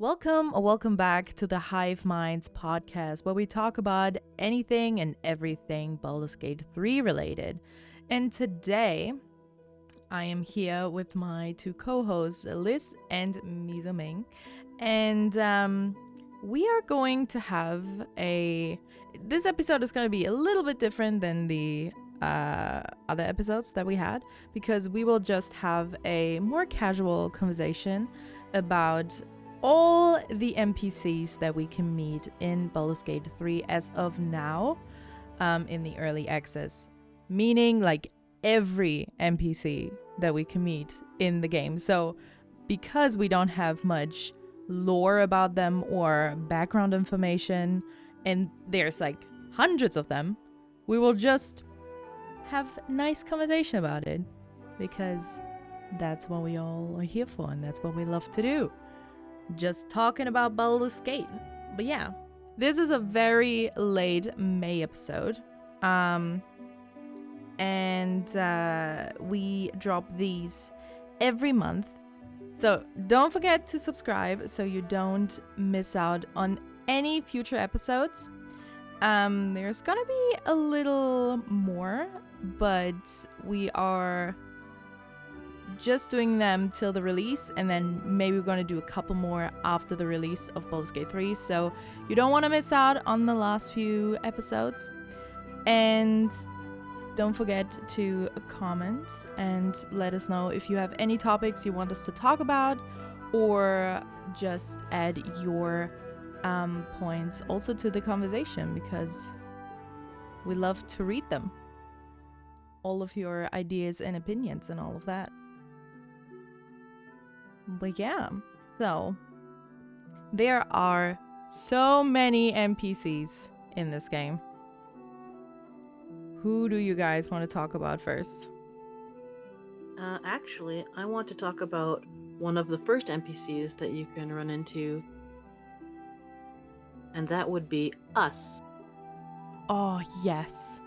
Welcome or welcome back to the HIVE MINDS Podcast, where we talk about anything and everything Baldurs Gate 3 related. And today, I am here with my two co-hosts, Liss and MizuMing. And we are going to have this episode is going to be a little bit different than the other episodes that we had, because we will just have a more casual conversation about all the NPCs that we can meet in Baldurs Gate 3 as of now, in the early access. Meaning like every NPC that we can meet in the game. So because we don't have much lore about them or background information, and there's like hundreds of them, we will just have nice conversation about it, because that's what we all are here for, and that's what we love to do. Just talking about Baldur's Gate. But yeah, this is a very late May episode. We drop these every month. So don't forget to subscribe so you don't miss out on any future episodes. There's gonna be a little more, but we are just doing them till the release, and then maybe we're going to do a couple more after the release of Baldur's Gate 3, so you don't want to miss out on the last few episodes. And don't forget to comment and let us know if you have any topics you want us to talk about, or just add your points also to the conversation, because we love to read them, all of your ideas and opinions and all of that. But yeah, so there are so many NPCs in this game. Who do you guys want to talk about first? Actually, I want to talk about one of the first NPCs that you can run into, and that would be us. Oh, yes.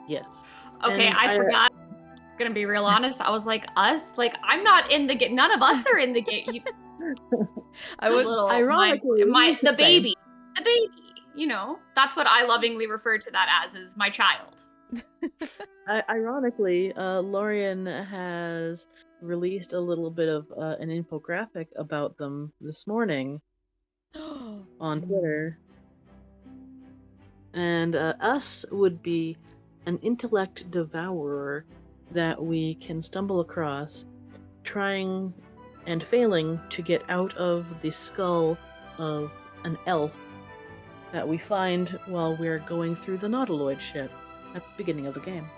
Yes. Okay, And I forgot. Gonna be real honest, I was like, us? Like, I'm not in the game. None of us are in the game. I would ironically the baby. The baby. You know, that's what I lovingly refer to that as, is my child. Ironically, Lorian has released a little bit of an infographic about them this morning on Twitter. And us would be an intellect devourer that we can stumble across, trying and failing to get out of the skull of an elf that we find while we're going through the Nautiloid ship at the beginning of the game.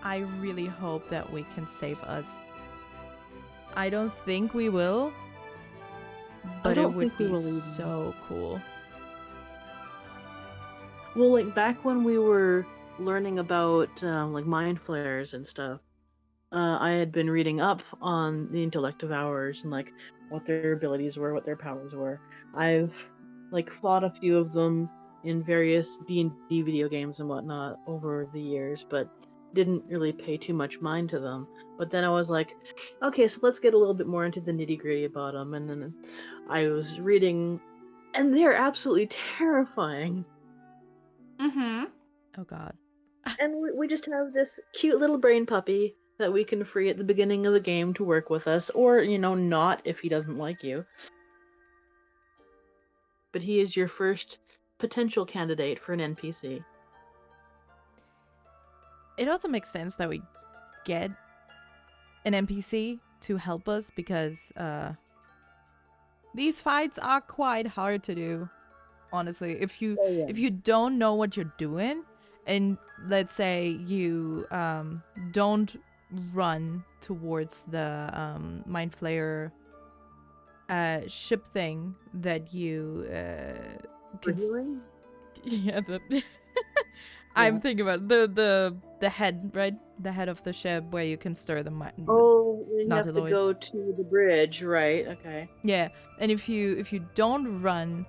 I really hope that we can save us. I don't think we will, but it would be so cool. Well, like back when we were learning about like mind flayers and stuff, I had been reading up on the intellect devourers and like what their abilities were, what their powers were. I've like fought a few of them in various D&D video games and whatnot over the years, but didn't really pay too much mind to them. But then I was like, okay, so let's get a little bit more into the nitty-gritty about them. And then I was reading, and they're absolutely terrifying. Mm-hmm. Oh god. And we just have this cute little brain puppy that we can free at the beginning of the game to work with us, or, you know, not if he doesn't like you. But he is your first potential candidate for an NPC. It also makes sense that we get an NPC to help us, because these fights are quite hard to do, honestly. If you don't know what you're doing, and let's say you don't run towards the mind flayer ship thing that you Healing? yeah, I'm thinking about the head, right? The head of the ship where you can stir the mind. Oh, you have to go to the bridge, right? Okay. Yeah, and if you don't run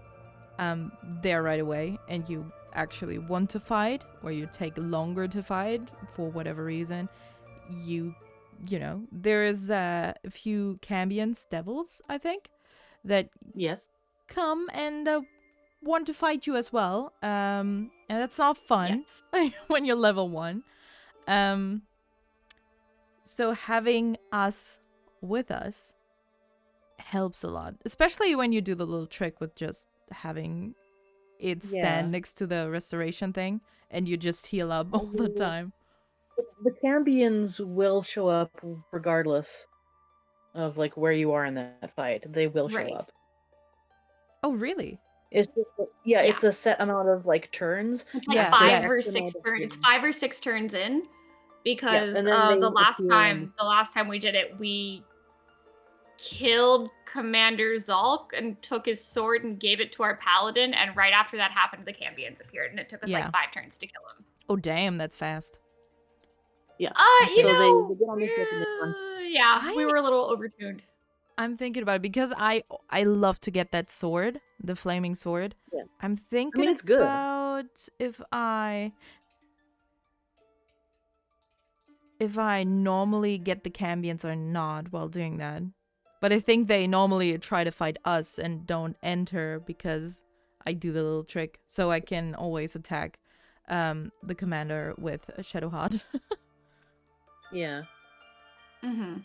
there right away, and you actually want to fight, or you take longer to fight for whatever reason, you there is a few Cambions devils, I think, that Yes. come and want to fight you as well. And that's not fun Yes. when you're level 1. So having us with us helps a lot, especially when you do the little trick with just having it stand next to the restoration thing and you just heal up all the time. The Cambions will show up regardless of like where you are in that fight. They will show Right. up. Oh, really? It's just, it's a set amount of like turns. It's like Yeah, 5 yeah. or 6 turns. It's 5 or 6 turns in, because and then the last appear time we did it, we killed Commander Zalk and took his sword and gave it to our paladin, and right after that happened, the Cambions appeared, and it took us like 5 turns to kill him. Oh, damn, that's fast. Yeah. You So know, they get on the ship and they run. yeah, we were a little overtuned. I'm thinking about it because I love to get that sword, the flaming sword. Yeah. I'm thinking it's good. about if I normally get the Cambions or not while doing that. But I think they normally try to fight us and don't enter because I do the little trick, so I can always attack the commander with a Shadowheart. Yeah. Mm-hmm.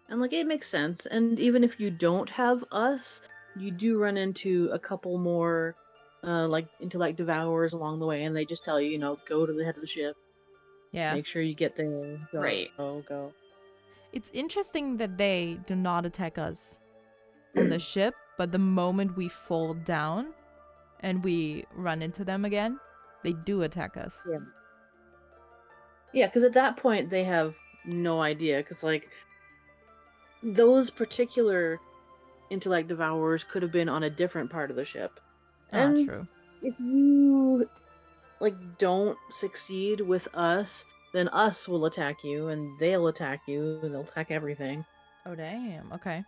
And like it makes sense. And even if you don't have us, you do run into a couple more like intellect devourers along the way, and they just tell you, go to the head of the ship. Yeah. Make sure you get there. Go, Right. Go. It's interesting that they do not attack us on the ship, but the moment we fall down and we run into them again, they do attack us. Yeah. Yeah, because at that point they have no idea, because like those particular intellect devourers could have been on a different part of the ship. And true. if you like don't succeed with us, then us will attack you, and they'll attack you, and they'll attack everything. Oh, damn. Okay.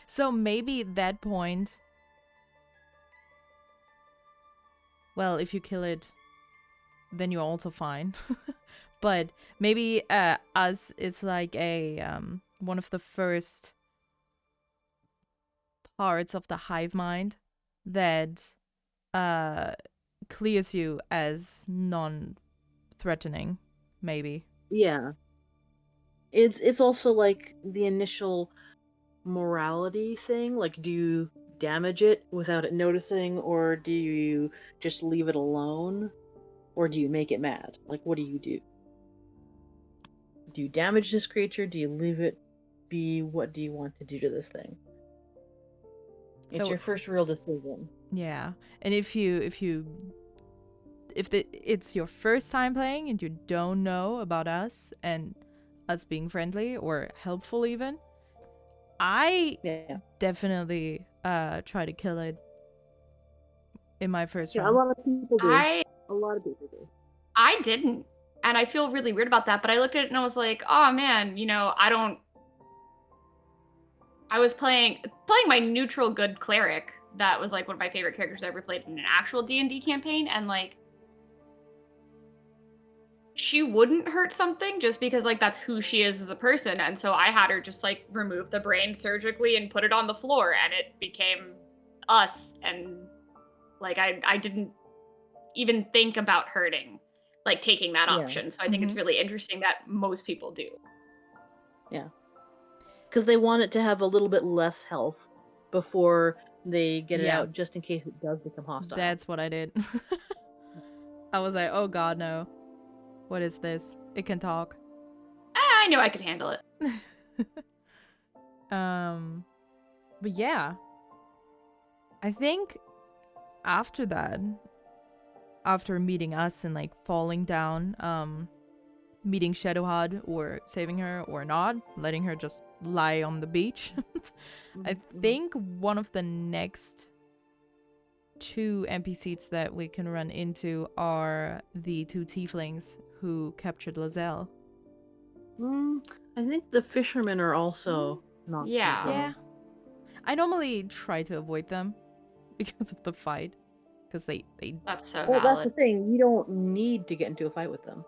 So maybe at that point, well, if you kill it, then you're also fine. But maybe us is like a one of the first parts of the hive mind that clears you as non-threatening, maybe. Yeah. It's also like the initial morality thing. Like, do you damage it without it noticing, or do you just leave it alone, or do you make it mad? Like, what do you do? Do you damage this creature? Do you leave it be? What do you want to do to this thing? It's your first real decision. Yeah. And if it's your first time playing and you don't know about us and us being friendly or helpful even, I definitely try to kill it in my first round. A lot of people do. A lot of people do. I didn't, and I feel really weird about that, but I looked at it and I was like, oh man, I was playing my neutral good cleric. That was like one of my favorite characters I ever played in an actual D&D campaign, and like she wouldn't hurt something just because like that's who she is as a person, and so I had her just like remove the brain surgically and put it on the floor, and it became us, and like I didn't even think about hurting, like taking that option. So I think it's really interesting that most people do. Yeah. Because they want it to have a little bit less health before they get it out, just in case it does become hostile. That's what I did. I was like, oh god, no. What is this? It can talk. I knew I could handle it. But yeah. I think after that, after meeting us and like falling down, meeting Shadowheart or saving her or not, letting her just lie on the beach. I think one of the next 2 NPCs that we can run into are the 2 tieflings who captured Lizelle. I think the fishermen are also not. Yeah. I normally try to avoid them because of the fight, because they. That's so Well, valid. that's the thing. You don't need to get into a fight with them.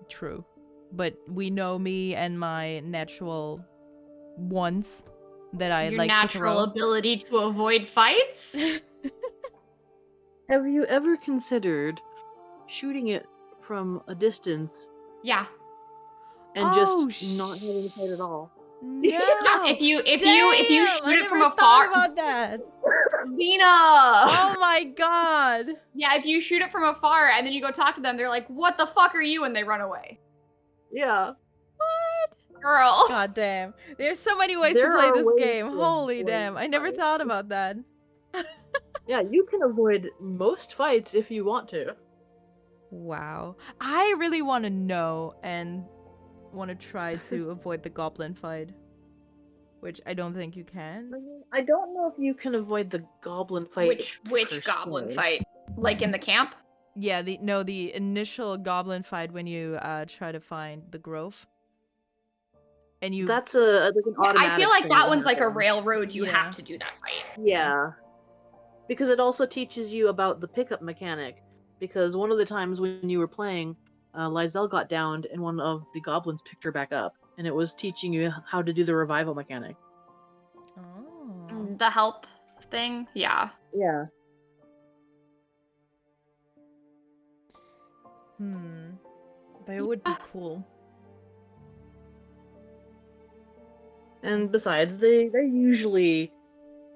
true. But we know me and my natural wants that I Your like to natural throw. ability to avoid fights? Have you ever considered shooting it from a distance Yeah. and just not having to fight at all? No. If you Damn, shoot I it from never afar, thought about that. Xena. Oh my god. Yeah, if you shoot it from afar and then you go talk to them, they're like, "What the fuck are you?" and they run away. Yeah. Girl. God damn. There's so many ways There to play are this ways game. to Holy avoid damn. I never fights. thought about that. Yeah, you can avoid most fights if you want to. Wow. I really want to know and want to try to avoid the goblin fight. Which I don't think you can. I don't know if you can avoid the goblin fight. Which per goblin se. fight? Like in the camp? Yeah, the initial goblin fight when you try to find the grove. And you That's like an Yeah, automatic I feel like thing that one's like a happens. railroad. You Yeah. have to do that fight. Yeah. Because it also teaches you about the pickup mechanic. Because one of the times when you were playing, Lysel got downed and one of the goblins picked her back up. And it was teaching you how to do the revival mechanic. Oh. The help thing? Yeah. Yeah. But it would be cool. And besides, they usually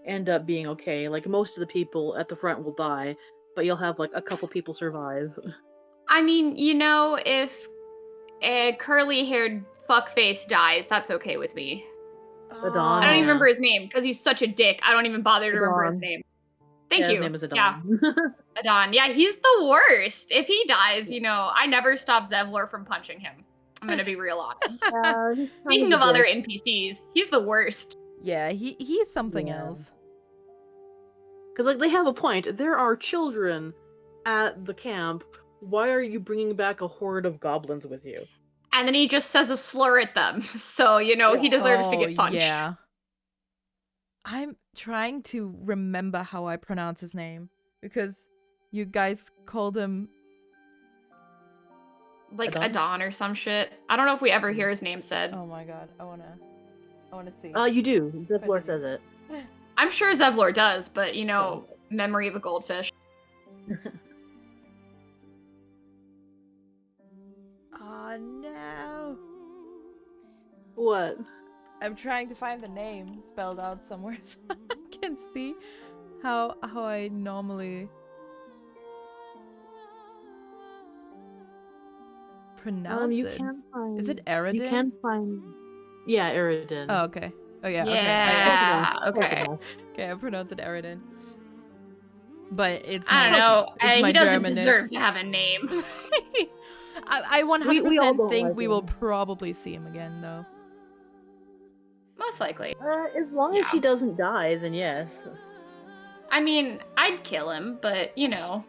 end up being okay. Like, most of the people at the front will die, but you'll have, like, a couple people survive. I mean, you know, if a curly-haired fuckface dies, that's okay with me. Adon, I don't even yeah. remember his name because he's such a dick. I don't even bother to remember his Adon. name. Thank Yeah, you. his name is Adon. Yeah, Adon. Yeah, he's the worst. If he dies, you know, I never stop Zevlor from punching him. I'm gonna be real honest. Speaking of other NPCs, he's the worst. Yeah, he's something Yeah. else. Because, like, they have a point. There are children at the camp. Why are you bringing back a horde of goblins with you? And then he just says a slur at them. So, you know, he deserves to get punched. Yeah. I'm trying to remember how I pronounce his name because you guys called him Like Adon? Adon or some shit. I don't know if we ever hear his name said. Oh my god, I wanna see. You do. Zevlor says it. I'm sure Zevlor does, but you know, memory of a goldfish. Oh no. What? I'm trying to find the name spelled out somewhere so I can see how I normally pronounce You it. can find. Is it Aridin? You can find. Yeah, Aridin. Oh, okay. Oh yeah. Yeah. Okay. Okay, I pronounce it Aridin. But it's I don't my- know. it's my He doesn't German-ness. deserve to have a name. I 100% We all don't think like we him. will probably see him again though. Most likely. As long as Yeah. he doesn't die, then yes. I mean, I'd kill him, but you know.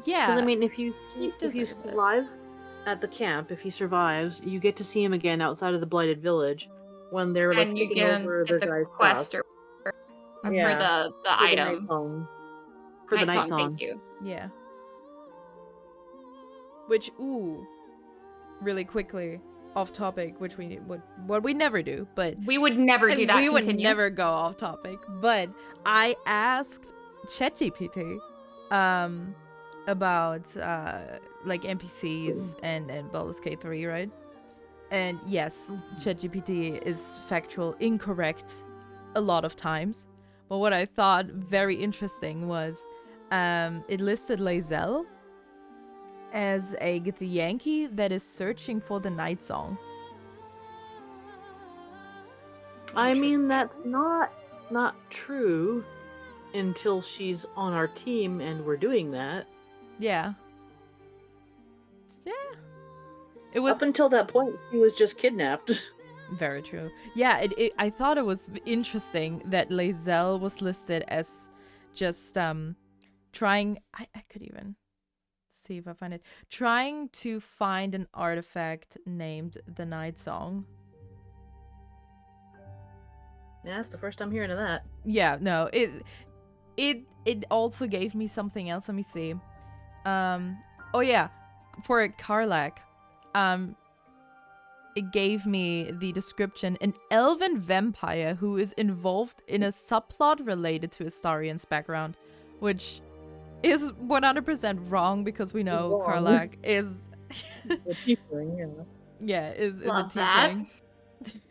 Yeah. Because I mean, if you He deserves it. survive at the camp, if he survives, you get to see him again outside of the blighted village when they're like And you taking get over their the guy's quest stuff. or Yeah. for the For the night item. song. For the night song. Thank you. Yeah. Which, really quickly, off topic, which what we never do, but We would never do that. we would Continue. never go off topic. But I asked ChatGPT, about like NPCs and Baldur's Gate 3, right? And yes, ChatGPT is factual incorrect a lot of times. But what I thought very interesting was it listed Lysel as a Githyanki that is searching for the night song. I mean, that's not true until she's on our team and we're doing that. Yeah. Yeah. It was Up until that point, she was just kidnapped. very true. Yeah, I thought it was interesting that Lysel was listed as just trying I could even see if I find it. Trying to find an artifact named the Night Song. Yeah, that's the first time hearing of that. Yeah, no, it also gave me something else. Let me see. Oh yeah, for Karlak, it gave me the description: an elven vampire who is involved in a subplot related to Astarion's background, which is 100% wrong because we know Wrong. Karlach is A tiefling, yeah. is Love a that. tiefling.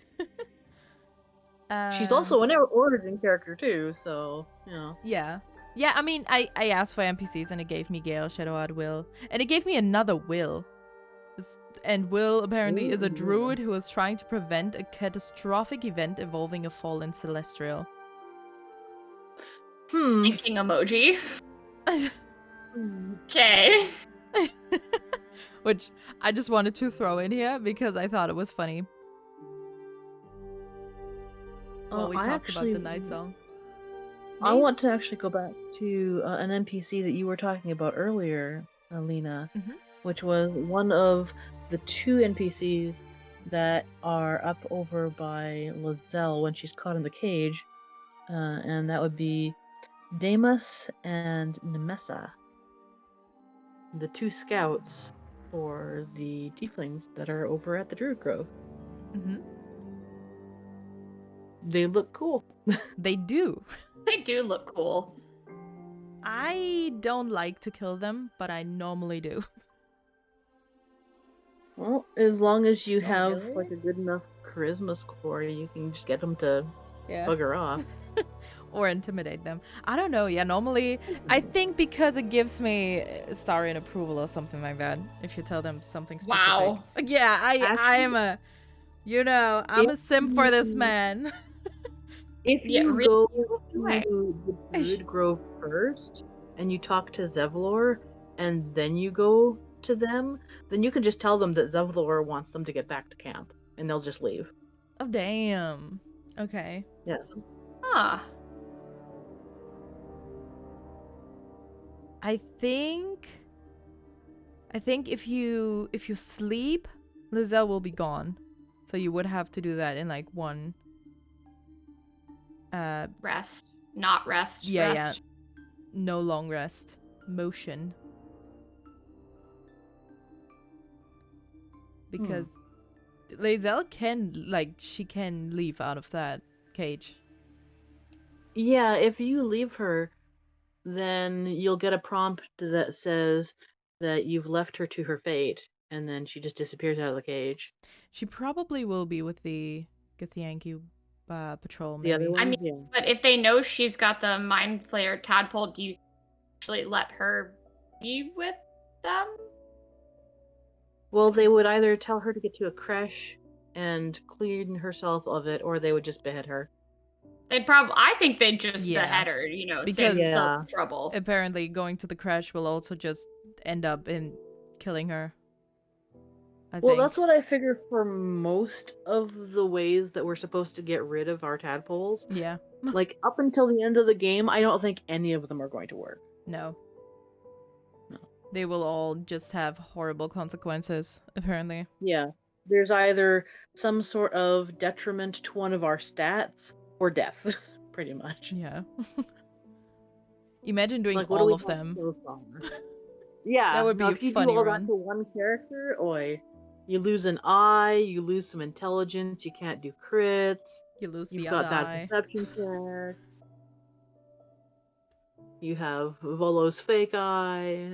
She's also an origin character too, so Yeah. I mean, I asked for NPCs and it gave me Gale, Shadowheart, Will, and it gave me another Will. And Will apparently is a Ooh. druid who is trying to prevent a catastrophic event involving a fallen celestial. Thinking emoji. Okay. Which I just wanted to throw in here because I thought it was funny. Well, we talked about the night song. I want to actually go back to an NPC that you were talking about earlier, Lena, which was one of the 2 NPCs that are up over by Lizelle when she's caught in the cage, and that would be Damus and Nemessa, the 2 scouts for the tieflings that are over at the Druid Grove. They look cool. They do. They do look cool. I don't like to kill them, but I normally do. Well, as long as you have really? like a good enough charisma score, you can just get them to Yeah. bugger off. Or intimidate them. I don't know. Yeah, normally, I think because it gives me Astarion approval or something like that. If you tell them something specific. Wow. Yeah, I am a, I'm a simp for this man. If Yeah, you really? go Way. to the Druid Grove first and you talk to Zevlor and then you go to them, then you can just tell them that Zevlor wants them to get back to camp and they'll just leave. Oh, damn. Okay. Yes. Huh. I think if you sleep, Lizelle will be gone. So you would have to do that in like one Rest. Not rest. yeah, Rest. no long rest. Motion. Because Lizelle she can leave out of that cage. Yeah, if you leave her, then you'll get a prompt that says that you've left her to her fate, and then she just disappears out of the cage. She probably will be with the Githyanki patrol, The maybe. other one, I mean, yeah. but if they know she's got the Mind Flayer tadpole, do you actually let her be with them? Well, they would either tell her to get to a creche and clean herself of it, or they would just behead her. I think they'd just Yeah. behead her, Because- save themselves some trouble. Apparently going to the crash will also just end up in killing her. I Well, think. that's what I figure for most of the ways that we're supposed to get rid of our tadpoles. Yeah. Like, up until the end of the game, I don't think any of them are going to work. No. No. They will all just have horrible consequences, apparently. Yeah. There's either some sort of detriment to one of our stats or death, pretty much. Yeah. Imagine doing Like, what do all we of call them. so far? Yeah. That would be now, a if you funny do all run. that to one character, you lose an eye, you lose some intelligence, you can't do crits, You lose you've the got other bad eye. perception checks, you have Volo's fake eye,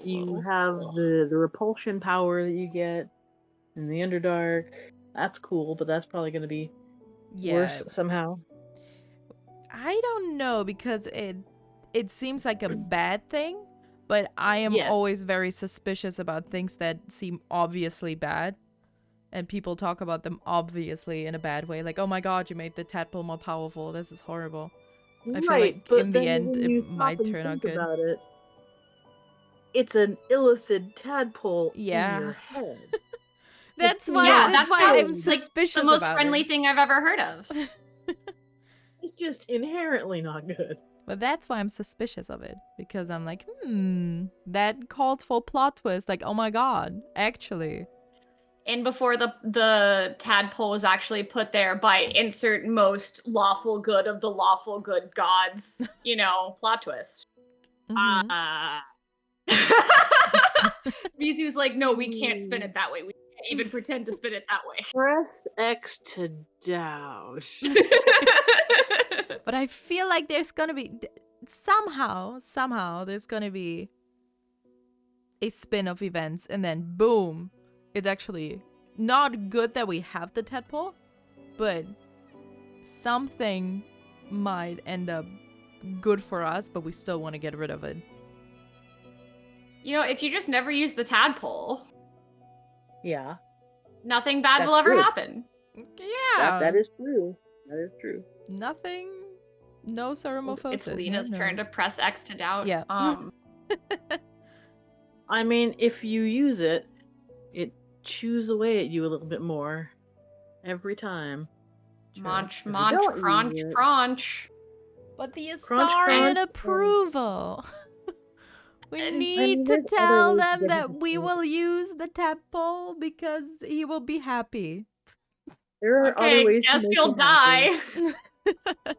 you have the repulsion power that you get in the Underdark. That's cool, but that's probably going to be Yeah. worse somehow. I don't know, because it seems like a bad thing, but I am Yes. always very suspicious about things that seem obviously bad. And people talk about them obviously in a bad way. Like, oh my god, you made the tadpole more powerful. This is horrible. I feel like but in the then end, when it you stop might and turn out think good. about it, it's an illithid tadpole Yeah. in your head. That's It's why, Yeah, that's that why I'm sounds like suspicious the most about friendly it. thing I've ever heard of. It's just inherently not good. But that's why I'm suspicious of it. Because I'm like, that called for plot twist. Like, oh my god, actually. And before the tadpole was actually put there by insert most lawful good of the lawful good gods, plot twist. Mhm. Mizu's like, no, we can't spin it that way. We can't even pretend to spin it that way. Press X to douse. But I feel like there's gonna be somehow there's gonna be a spin of events, and then boom, it's actually not good that we have the tadpole, but something might end up good for us, but we still want to get rid of it. You know, if you just never use the tadpole, Yeah. nothing bad That's will ever true. happen. Yeah, That is true. That is true. nothing. No ceremophosis. It's Lena's no. turn to press X to doubt. Yeah. I mean, if you use it, it chews away at you a little bit more every time. Munch, If you munch, don't crunch, use it- crunch. But the Crunch, Astarian crunch, approval. We And- need to there's other tell ways to them get that him we to- will use the tadpole because he will be happy. There are Okay, other ways guess to make you'll it happen. die.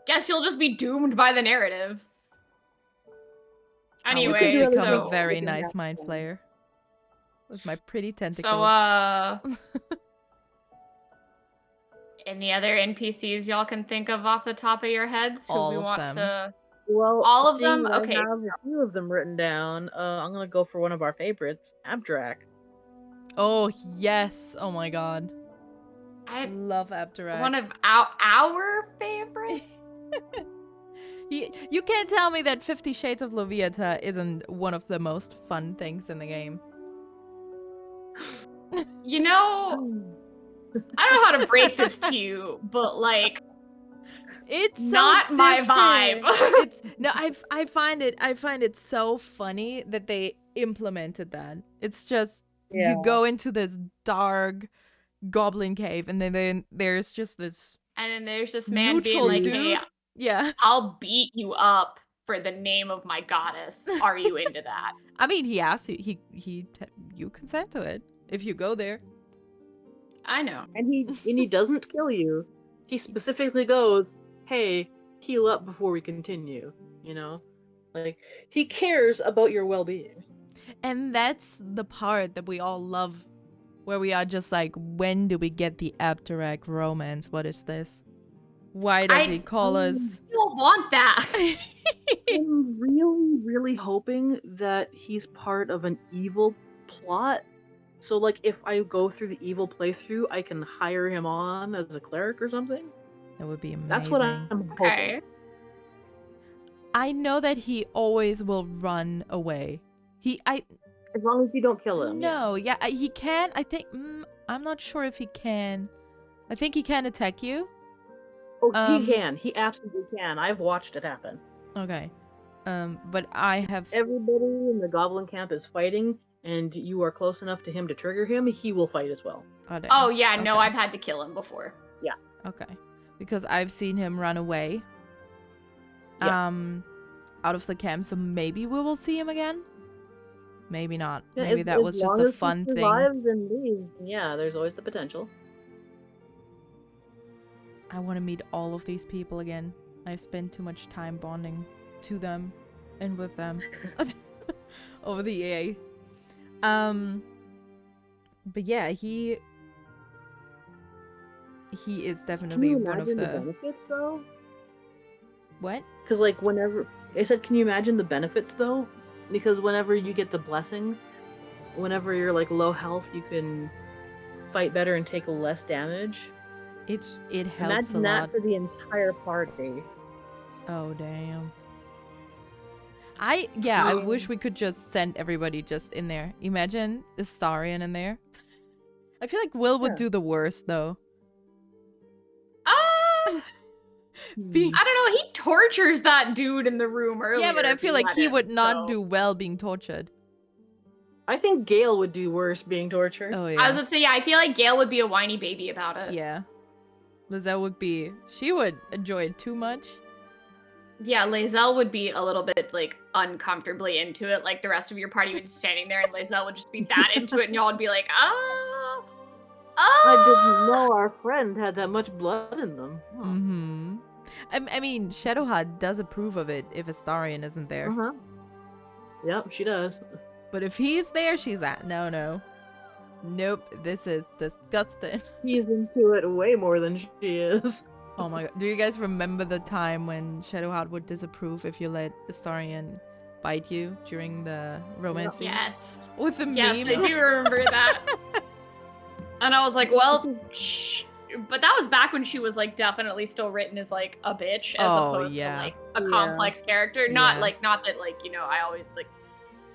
Guess you'll just be doomed by the narrative. I would Anyway, just become so a very we can nice have mind fun. flayer with my pretty tentacles. So, any other NPCs y'all can think of off the top of your heads who All we of want them. to? Well, All of seeing them? that Okay. I have a few of them written down. I'm gonna go for one of our favorites, Abdrak. Oh yes! Oh my god, I love Abdurrahman. one of our favorites. You can't tell me that 50 Shades of Loviata isn't one of the most fun things in the game. You know, I don't know how to break this to you, but like, It's so not my different. vibe. It's no, I find it so funny that they implemented that. It's just Yeah. you go into this dark goblin cave, and then there's just this And then there's this man being neutral like, dude. "Hey, Yeah, I'll beat you up for the name of my goddess. Are you into that?" I mean he asks you, you consent to it if you go there. I know. And he doesn't kill you. He specifically goes, "Hey, heal up before we continue." You know, like he cares about your well-being. And that's the part that we all love, where we are just like, when do we get the Abdurrahman romance? What is this? Why does he call us? You don't want that. I'm really, really hoping that he's part of an evil plot. So, like, if I go through the evil playthrough, I can hire him on as a cleric or something. That would be amazing. That's what I'm hoping. Okay. I know that he always will run away. As long as you don't kill him. No, yeah, he can. I think. I'm not sure if he can. I think he can attack you. Oh, he can. He absolutely can. I've watched it happen. Okay. But I have. Everybody in the goblin camp is fighting, and you are close enough to him to trigger him, he will fight as well. damn. Oh yeah, no, Okay. I've had to kill him before. Okay. Because I've seen him run away. Yeah. Out of the camp, so maybe we will see him again. Maybe not. Yeah, Maybe that was just a fun thing. Survives and leaves, yeah, there's always the potential. I want to meet all of these people again. I've spent too much time bonding to them and with them over the EA. But yeah, he is Can definitely you one of imagine the the benefits though? what? Because like whenever I said, can you imagine the benefits though? Because whenever you get the blessing, whenever you're like low health, you can fight better and take less damage. It helps Imagine a that lot. for the entire party. Oh damn. I wish we could just send everybody just in there. Imagine Astarian in there. I feel like Will would Yeah. do the worst though. Hmm. I don't know. He tortures that dude in the room earlier. Yeah, but I if feel you like let he him, would not so- do well being tortured. I think Gale would do worse being tortured. Oh I was yeah. gonna say, yeah, I feel like Gail would be a whiny baby about it. Yeah. Lizelle would be. She would enjoy it too much. Yeah, Lazelle would be a little bit like uncomfortably into it. Like the rest of your party would be standing there, and Lazelle would just be that into it, and y'all would be like, "Oh, I didn't know our friend had that much blood in them. Huh. Mm-hmm. I mean, Shadowheart does approve of it if Astarian isn't there. Uh-huh. Yep, she does. But if he's there, she's at. No. Nope, this is disgusting. He's into it way more than she is. Oh my god. Do you guys remember the time when Shadowheart would disapprove if you let Astarion bite you during the romance scene? Yes. With the Yes, memes? I do remember that. And I was like, well, shh. But that was back when she was like definitely still written as like a bitch as opposed to like a complex character. Not that like, you know, I always like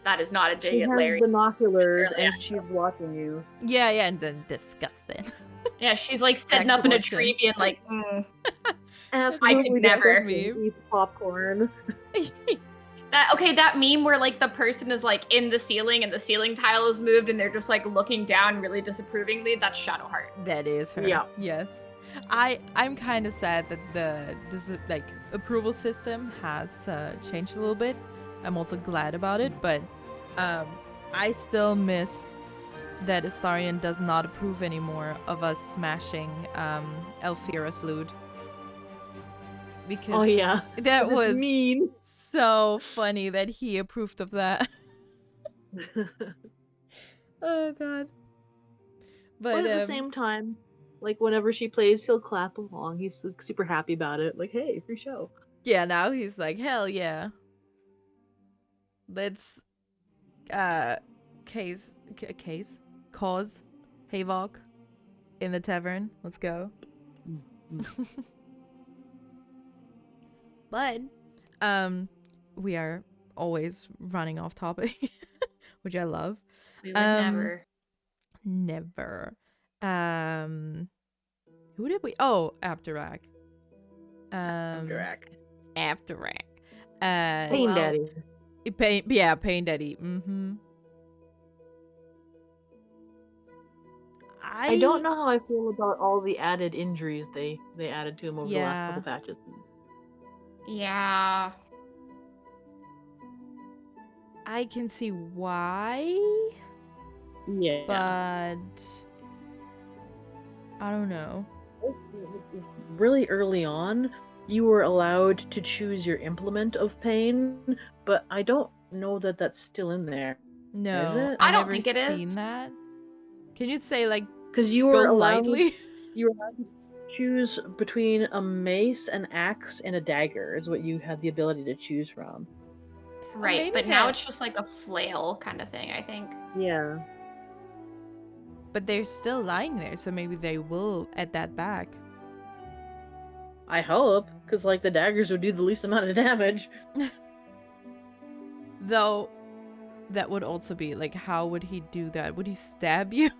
that is not a dig She at has Larry. binoculars and she's watching you. Yeah, and then disgusting. Yeah, she's like sitting up in a tree being like, Absolutely I could never eat popcorn. That meme where like the person is like in the ceiling and the ceiling tile is moved and they're just like looking down really disapprovingly, that's Shadowheart. That is her. Yeah. Yes. I'm kind of sad that this like approval system has changed a little bit. I'm also glad about it, but I still miss that Astarion does not approve anymore of us smashing Alfira's loot. Because that was mean. So funny that he approved of that. Oh god. But at the same time, like whenever she plays, he'll clap along. He's super happy about it. Like, hey, free show. Yeah, now he's like, hell yeah. Let's cause havoc in the tavern. Let's go. But we are always running off topic, which I love. We would never. Who did we? Oh, Abdurak. Abdurak. Pain Daddy. Pain Daddy. Mm-hmm. I don't know how I feel about all the added injuries they added to him over the last couple patches. Yeah. I can see why. Yeah. But I don't know. Really early on, you were allowed to choose your implement of pain, but I don't know that that's still in there. No, is it? I don't think it is. Seen that? Can you say like? Because you were allowed, lightly. You were allowed to choose between a mace, an axe, and a dagger. Is what you had the ability to choose from. Right, but now it's just like a flail kind of thing, I think. Yeah. But they're still lying there, so maybe they will add that back. I hope, because like the daggers would do the least amount of damage. Though, that would also be like, how would he do that? Would he stab you,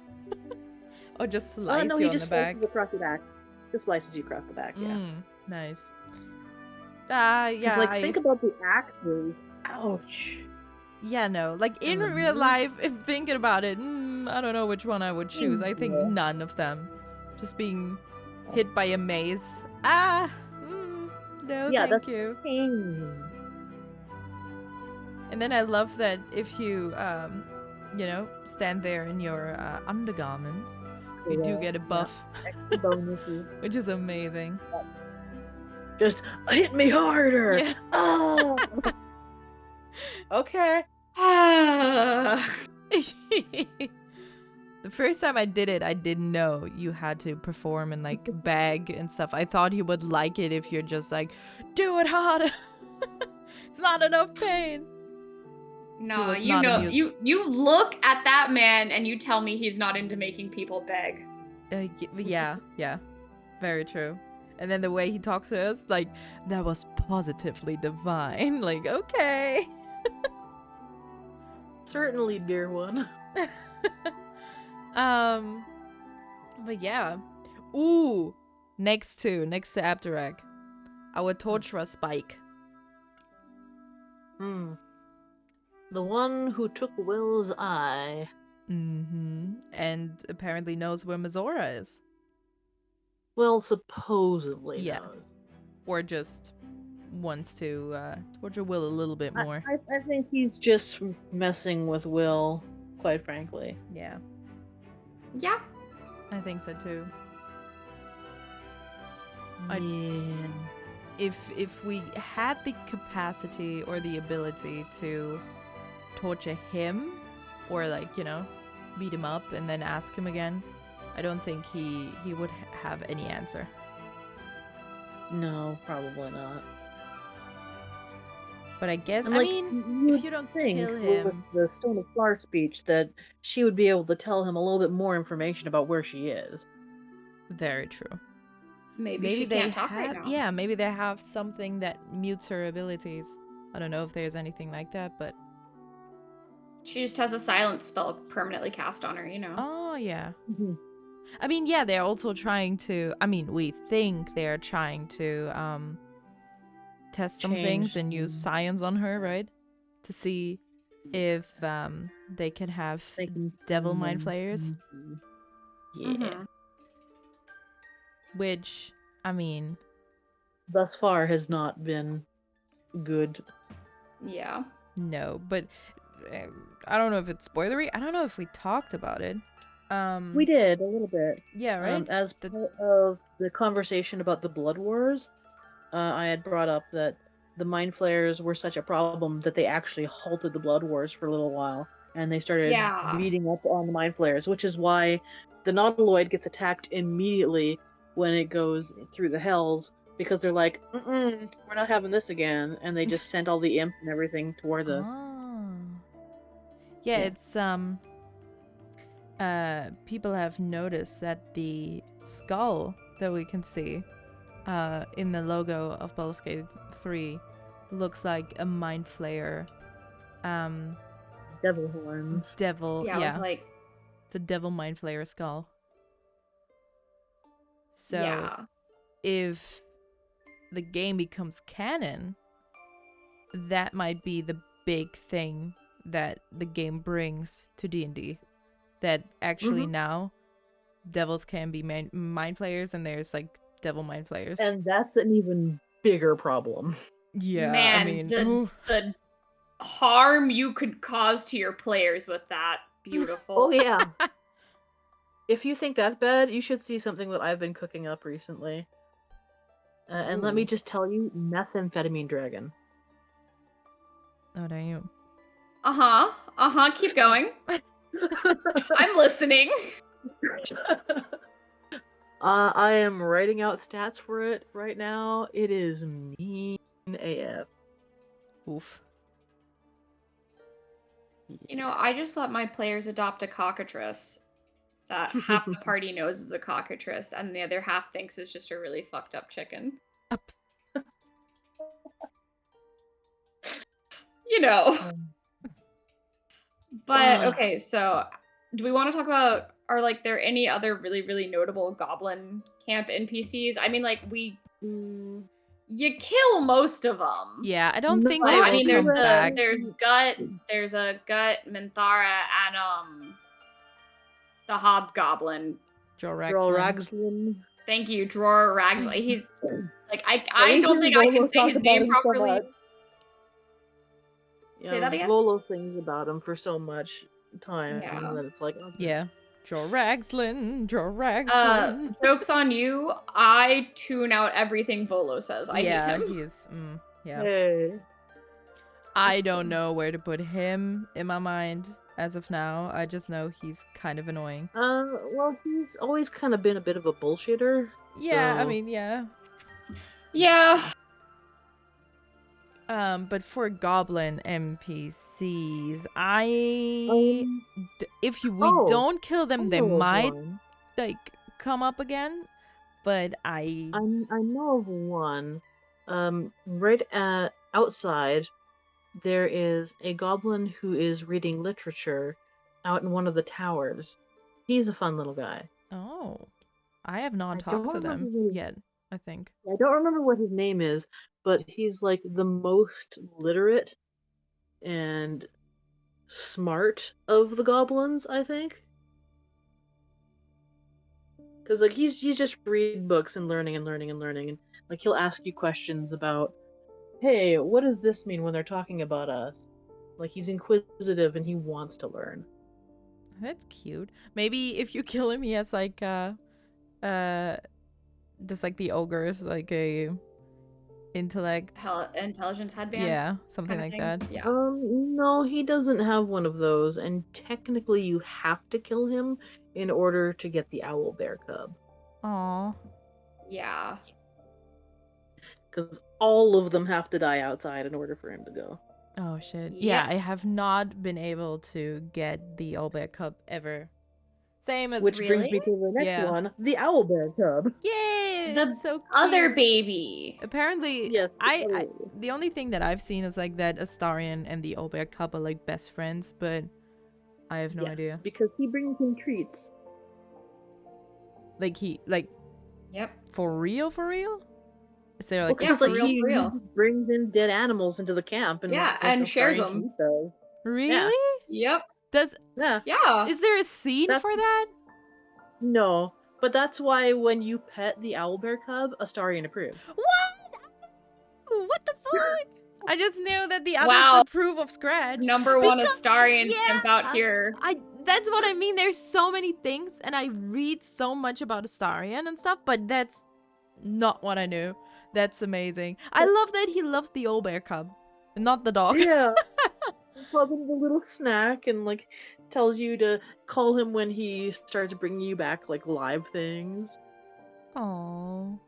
or just slice you on the back? No, he just slices across the back. Just slices you across the back. Yeah. Nice. Yeah. Like, think about the axes. Ouch. Yeah, no. Like in real life, if thinking about it, I don't know which one I would choose. I think none of them. Just being hit by a mace. No, thank you. Pain. And then I love that if you, stand there in your undergarments, you do get a buff, extra bonuses, which is amazing. Just hit me harder. Yeah. Oh. Okay. The first time I did it, I didn't know you had to perform and like bag and stuff. I thought he would like it if you're just like, do it harder. It's not enough pain. No, you look at that man and you tell me he's not into making people beg. Yeah, very true. And then the way he talks to us, like, that was positively divine. Like, okay. Certainly, dear one. But yeah. Ooh, next to Abdurak, our torturer Spike. The one who took Will's eye. And apparently knows where Mizora is. Well, supposedly knows. Or just wants to torture Will a little bit more. I think he's just messing with Will, quite frankly. Yeah. Yeah. I think so too. Yeah. If we had the capacity or the ability to torture him or like, you know, beat him up and then ask him again, I don't think he would have any answer. No, probably not. But I guess, And, I like, mean, you if you don't think kill with him, the Stone of Flar speech that she would be able to tell him a little bit more information about where she is. very true. Maybe she they can't talk right have, now. yeah, maybe they have something that mutes her abilities. I don't know if there's anything like that, but She just has a silence spell permanently cast on her, you know. oh yeah. Mhm. I mean, yeah, they're also trying to, I mean, we think they're trying to test some things and use science on her, right? To see if they can have They can devil find mind them. flayers, Mhm. Yeah. Mhm. which, I mean, Thus far has not been good. Yeah. no, but I don't know if it's spoilery. I don't know if we talked about it. We did a little bit. Yeah, right? As part of the conversation about the Blood Wars, I had brought up that the Mind Flayers were such a problem that they actually halted the Blood Wars for a little while, and they started Yeah. beating up on the Mind Flayers, which is why the Nautiloid gets attacked immediately when it goes through the Hells, because they're like, we're not having this again, and they just sent all the imps and everything towards us. Oh. Yeah, Yeah. it's people have noticed that the skull that we can see in the logo of Baldur's Gate 3 looks like a mind flayer Devil horns. devil. Yeah, with, like, it's a devil mind flayer skull. So yeah. if the game becomes canon, that might be the big thing that the game brings to D&D. That actually now devils can be mind flayers, and there's like devil mind flayers. And that's an even bigger problem. Yeah, Man, I mean, the harm you could cause to your players with that. Beautiful. Oh yeah. If you think that's bad, you should see something that I've been cooking up recently. And let me Ooh. just tell you, methamphetamine dragon. Oh, damn. Keep going. I'm listening. I am writing out stats for it right now. It is mean AF. Oof. You know, I just let my players adopt a cockatrice that half the party knows is a cockatrice, and the other half thinks it's just a really fucked up chicken. You know. But okay, so do we want to talk about, are like there any other really, really notable goblin camp NPCs? I mean, like you kill most of them. Yeah, I don't think But, they will I mean, come back. there's a gut, Minthara, and the hobgoblin. Ragslan. Thank you, Dror Ragslan. He's like I don't think I can say his name properly. Say that again? Volo sings about him for so much time that it's like, okay. Yeah. Draw Ragslin. Joke's on you. I tune out everything Volo says. I hate him. He's Hey. I don't know where to put him in my mind as of now. I just know he's kind of annoying. Well, he's always kind of been a bit of a bullshitter. Yeah, so... I mean, yeah. Yeah. But for goblin NPCs, if we don't kill them, they might like come up again. But I know of one. Right outside, there is a goblin who is reading literature out in one of the towers. He's a fun little guy. Oh, I have not talked to them yet, I think. I don't remember what his name is, but he's like the most literate and smart of the goblins, I think. Because like he's just reading books and learning, and like he'll ask you questions about, hey, what does this mean when they're talking about us? Like he's inquisitive and he wants to learn. That's cute. Maybe if you kill him, he has like just like the ogres, like a Intelligence headband. Yeah, something kinda like thing. that. Yeah. No, he doesn't have one of those, and technically you have to kill him in order to get the owl bear cub. Aw. Yeah. Because all of them have to die outside in order for him to go. Oh shit. Yep. Yeah, I have not been able to get the owlbear cub ever. Same as Which brings Really? me to the next Yeah. one, the owl bear cub. Yay! The It's so cute. Other baby. Apparently, Yes, the other I one. the only thing that I've seen is like that Astarion and the owlbear cub are like best friends, but I have no Yes, idea. because he brings him treats. Like Yep. for real? Is there like Well, Yeah, 'cause, for like, real, he for real. just brings in dead animals into the camp and Yeah, like, and Astarion shares can 'em. eat those. really? Yep. Does Yeah. Yeah. is there a scene That's- for that? No, but that's why when you pet the owlbear cub, Astarion approves. What the fuck? I just knew that the others Wow. approve of Scratch. Number one Because- Astarion yeah, simp out here. That's what I mean. There's so many things, and I read so much about Astarion and stuff, but that's not what I knew. That's amazing. I love that he loves the owlbear cub, and not the dog. Yeah. He calls him the little snack and like tells you to call him when he starts bringing you back like live things. Aww.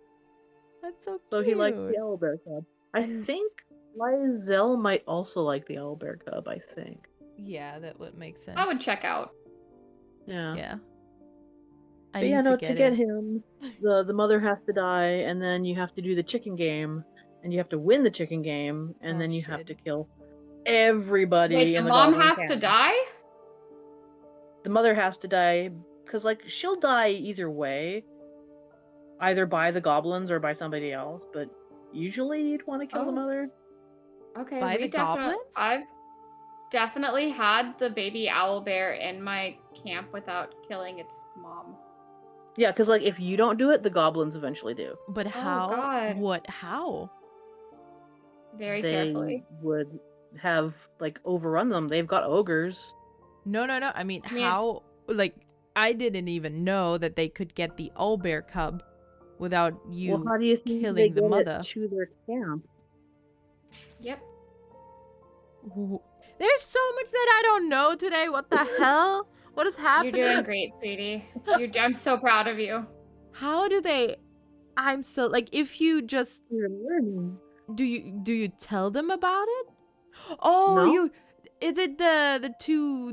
That's so cute. So he likes the owlbear cub. I And- think Lysel might also like the owlbear cub, I think. Yeah, that would make sense. I would check out. Yeah. Yeah. I But need yeah, no, to to get get it. him, the mother has to die, and then you have to do the chicken game, and you have to win the chicken game, and Oh, then you have shit. to kill everybody. Wait, the in the mom goblin has to camp. die? The mother has to die because like she'll die either way, either by the goblins or by somebody else. But usually you'd want to kill the Oh. mother. Okay, By the goblins? I've definitely had the baby owl bear in my camp without killing its mom. Yeah, because like if you don't do it, the goblins eventually do. But how? God. What? How? Very They carefully. would have like overrun them. They've got ogres. No. I mean, I mean, how? Like, I didn't even know that they could get the owlbear cub without you. Well, how do you think killing they the get mother. it to their camp? Yep. There's so much that I don't know today. What the hell? What is happening? You're doing great, sweetie. I'm so proud of you. How do they? I'm so like, if you just You're learning. do you tell them about it? Oh, No. is it the two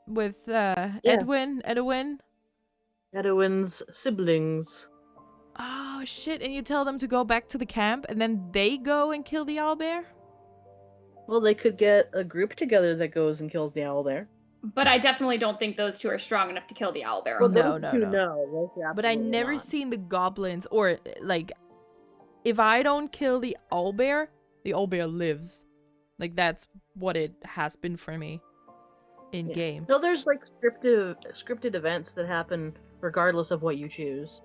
with Edwin? Edwin's siblings. Oh shit! And you tell them to go back to the camp, and then they go and kill the owlbear. Well, they could get a group together that goes and kills the owlbear. But I definitely don't think those two are strong enough to kill the owl bear. Well, on no, their those own. no, two, no. those But I absolutely never not. seen the goblins, or like, if I don't kill the owlbear lives. Like that's what it has been for me in Yeah. game. No, there's like scripted events that happen regardless of what you choose.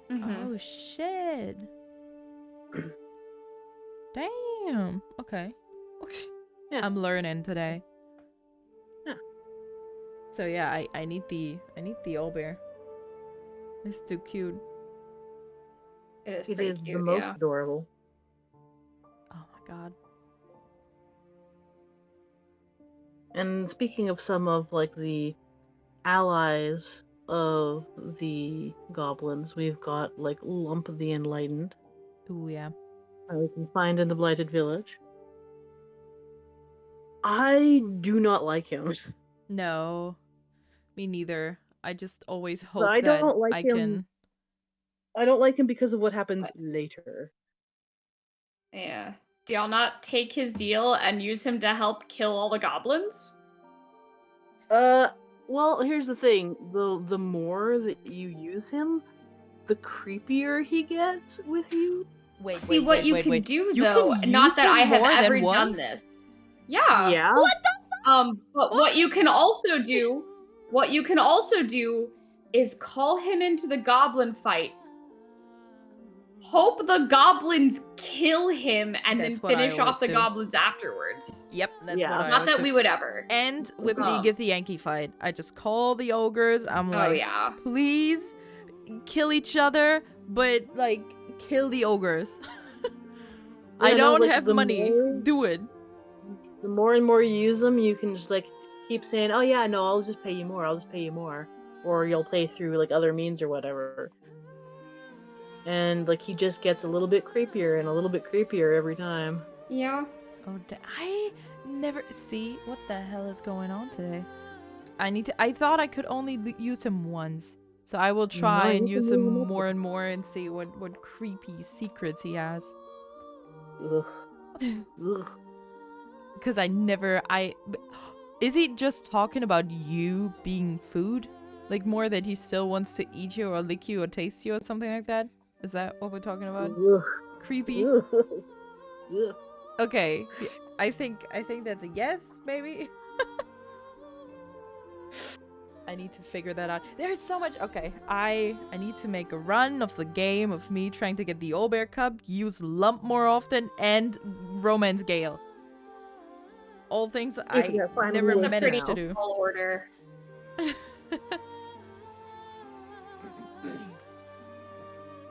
Mhm. Oh shit! Damn. Okay. Yeah. I'm learning today. Yeah. So yeah, I need the owlbear. It's too cute. It is It pretty is cute, the most yeah. adorable. Oh my god. And speaking of some of like the allies of the goblins, we've got like Lump the Enlightened, Ooh yeah. that we can find in the Blighted Village. I do not like him. No, me neither. I just always hope I that don't like I him. can. I don't like him because of what happens later. Yeah. Do y'all not take his deal and use him to help kill all the goblins? Well, here's the thing. The more that you use him, the creepier he gets with you. Wait. See what you can do You though. can Not use that him I have more than ever done once? this. Yeah. Yeah. But what you can also do is call him into the goblin fight. Hope the goblins kill him and That's then what I finish off always the do. goblins afterwards. Yep, that's Yeah. what I Not always that do. we would ever. And with the Oh. Get the Yankee fight, I just call the ogres. I'm Oh like, yeah. please, kill each other, but like kill the ogres. I Yeah, no, don't like, have the money. more- Do it. The more and more you use them, you can just like keep saying, "Oh yeah, no, I'll just pay you more. I'll just pay you more," or you'll pay through like other means or whatever. And like he just gets a little bit creepier and a little bit creepier every time. Yeah. Oh, I never see what the hell is going on today. I thought I could only use him once, so I will try No, and you use can him move him up. more and more and see what creepy secrets he has. Ugh. Ugh. Because is he just talking about you being food? Like more that he still wants to eat you or lick you or taste you or something like that? Is that what we're talking about? Ugh. Creepy? Ugh. Ugh. Okay. Yeah, I think that's a yes, maybe. I need to figure that out. There's so much. Okay, I need to make a run of the game of me trying to get the Owlbear Cup, use Lump more often, and Romance Gale. All things I Yeah, finally never it's It's a pretty managed to do. tall order.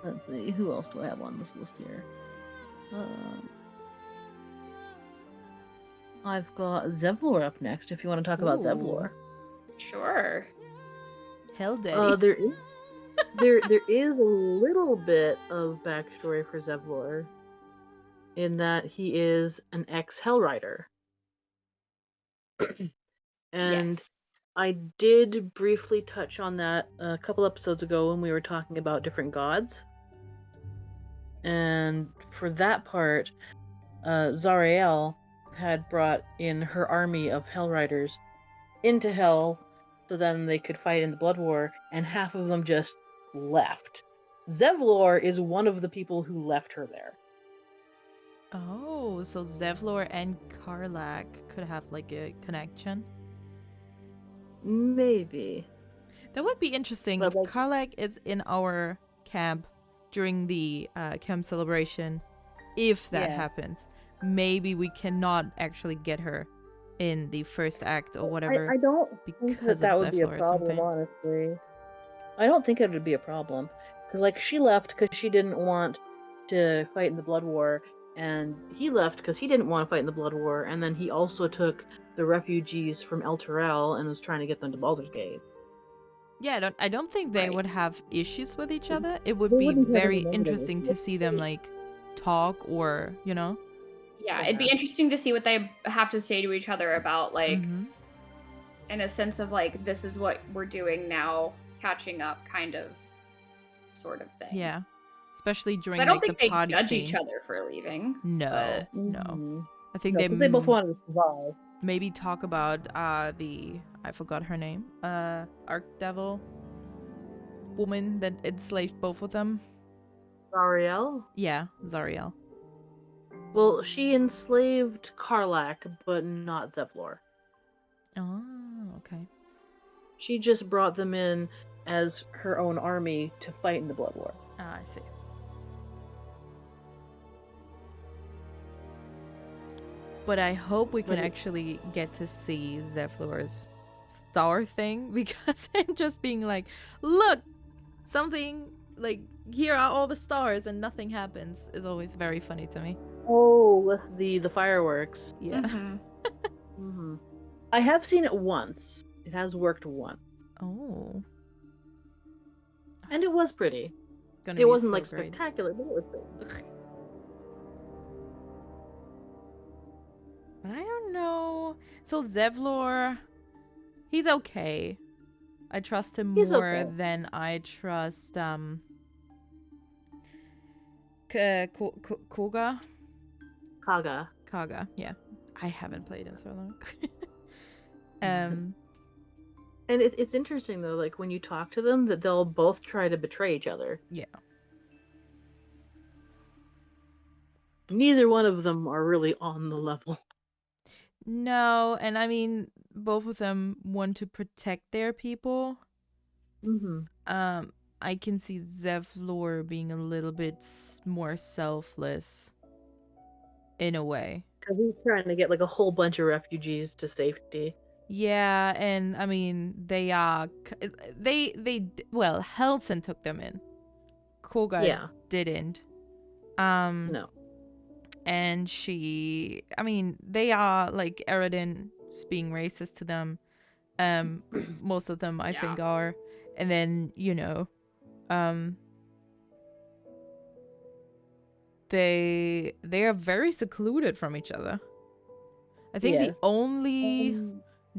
Let's see, who else do I have on this list here? I've got Zevlor up next. If you want to talk about Ooh. Zevlor, Sure. Hell, Daddy. there is a little bit of backstory for Zevlor, in that he is an ex-Hell Rider. And Yes. I did briefly touch on that a couple episodes ago when we were talking about different gods. And for that part, Zariel had brought in her army of Hell Riders into Hell so then they could fight in the Blood War, and half of them just left. Zevlor is one of the people who left her there. Oh, so Zevlor and Karlak could have like a connection. Maybe. That would be interesting But, if like- Karlak is in our camp during the camp celebration. If that Yeah. happens, maybe we cannot actually get her in the first act or whatever. I don't think because that of would be a Zevlor or problem, something. honestly. I don't think it would be a problem. Because, like, she left because she didn't want to fight in the Blood War, and he left because he didn't want to fight in the Blood War, and then he also took the refugees from El Terrell and was trying to get them to Baldur's Gate. Yeah, I don't think they Right. would have issues with each other. It would They be wouldn't have very any negative interesting to issues. see them like talk or, you know. Yeah, it'd be interesting to see what they have to say to each other about, like, Mhm. in a sense of, like, this is what we're doing now, catching up kind of sort of thing. Yeah. Especially 'Cause during I don't like think the they party judge scene. each other for leaving. No, but- no. Mhm. I think No, they 'cause they both wanted to survive. maybe talk about I forgot her name, Archdevil woman that enslaved both of them. Zariel? Yeah, Zariel. Well, she enslaved Karlak, but not Zevlor. Oh, okay. She just brought them in as her own army to fight in the Blood War. Ah, I see. But I hope we can But it- actually get to see Zevlor's star thing, because him just being like, look, something like, here are all the stars and nothing happens is always very funny to me. Oh, with the fireworks. Yeah. Mhm. Hmm. I have seen it once. It has worked once, Oh. and it was pretty. Gonna It be wasn't so like great. spectacular, but it was pretty. But I don't know. So Zevlor, he's okay. I trust him He's more okay. than I trust Koga. Kaga. Yeah. I haven't played in so long. And it's interesting though, like when you talk to them, that they'll both try to betray each other. Yeah. Neither one of them are really on the level. No, and I mean both of them want to protect their people. Mm-hmm. I can see Zevlor being a little bit more selfless in a way. Because he's trying to get like a whole bunch of refugees to safety. Yeah, and I mean they are well, Helson took them in. Koga Yeah. didn't. No. And I mean, they are like Eredin's being racist to them. Most of them I Yeah. think are. And then, they are very secluded from each other. I think the Yes. only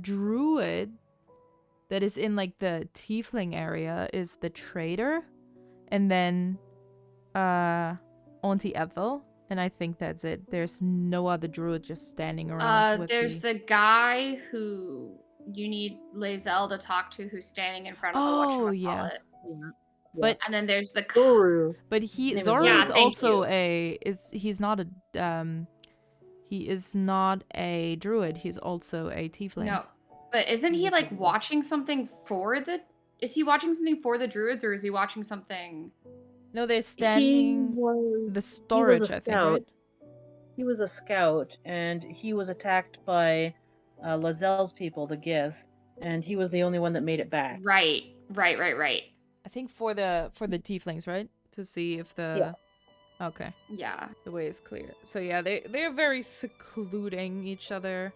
druid that is in like the tiefling area is the trader, and then Auntie Ethel, and I think that's it. There's no other druid just standing around with There's the guy who you need Lae'zel to talk to, who's standing in front of the whatchamacallit. Yeah. Yeah. But And then there's the Zoru. But His name is Zoru Yeah, is thank also you. he's not a he is not a druid, he's also a tiefling. No. But isn't he like watching something for the is he watching something for the druids, or is he watching something? No, they're standing the storage, I think, right? He was a scout, and he was attacked by Lae'zel's people, the Gith, and he was the only one that made it back. Right. I think for the tieflings, right? To see if the Okay. Yeah. The way is clear. So yeah, they're very secluding each other.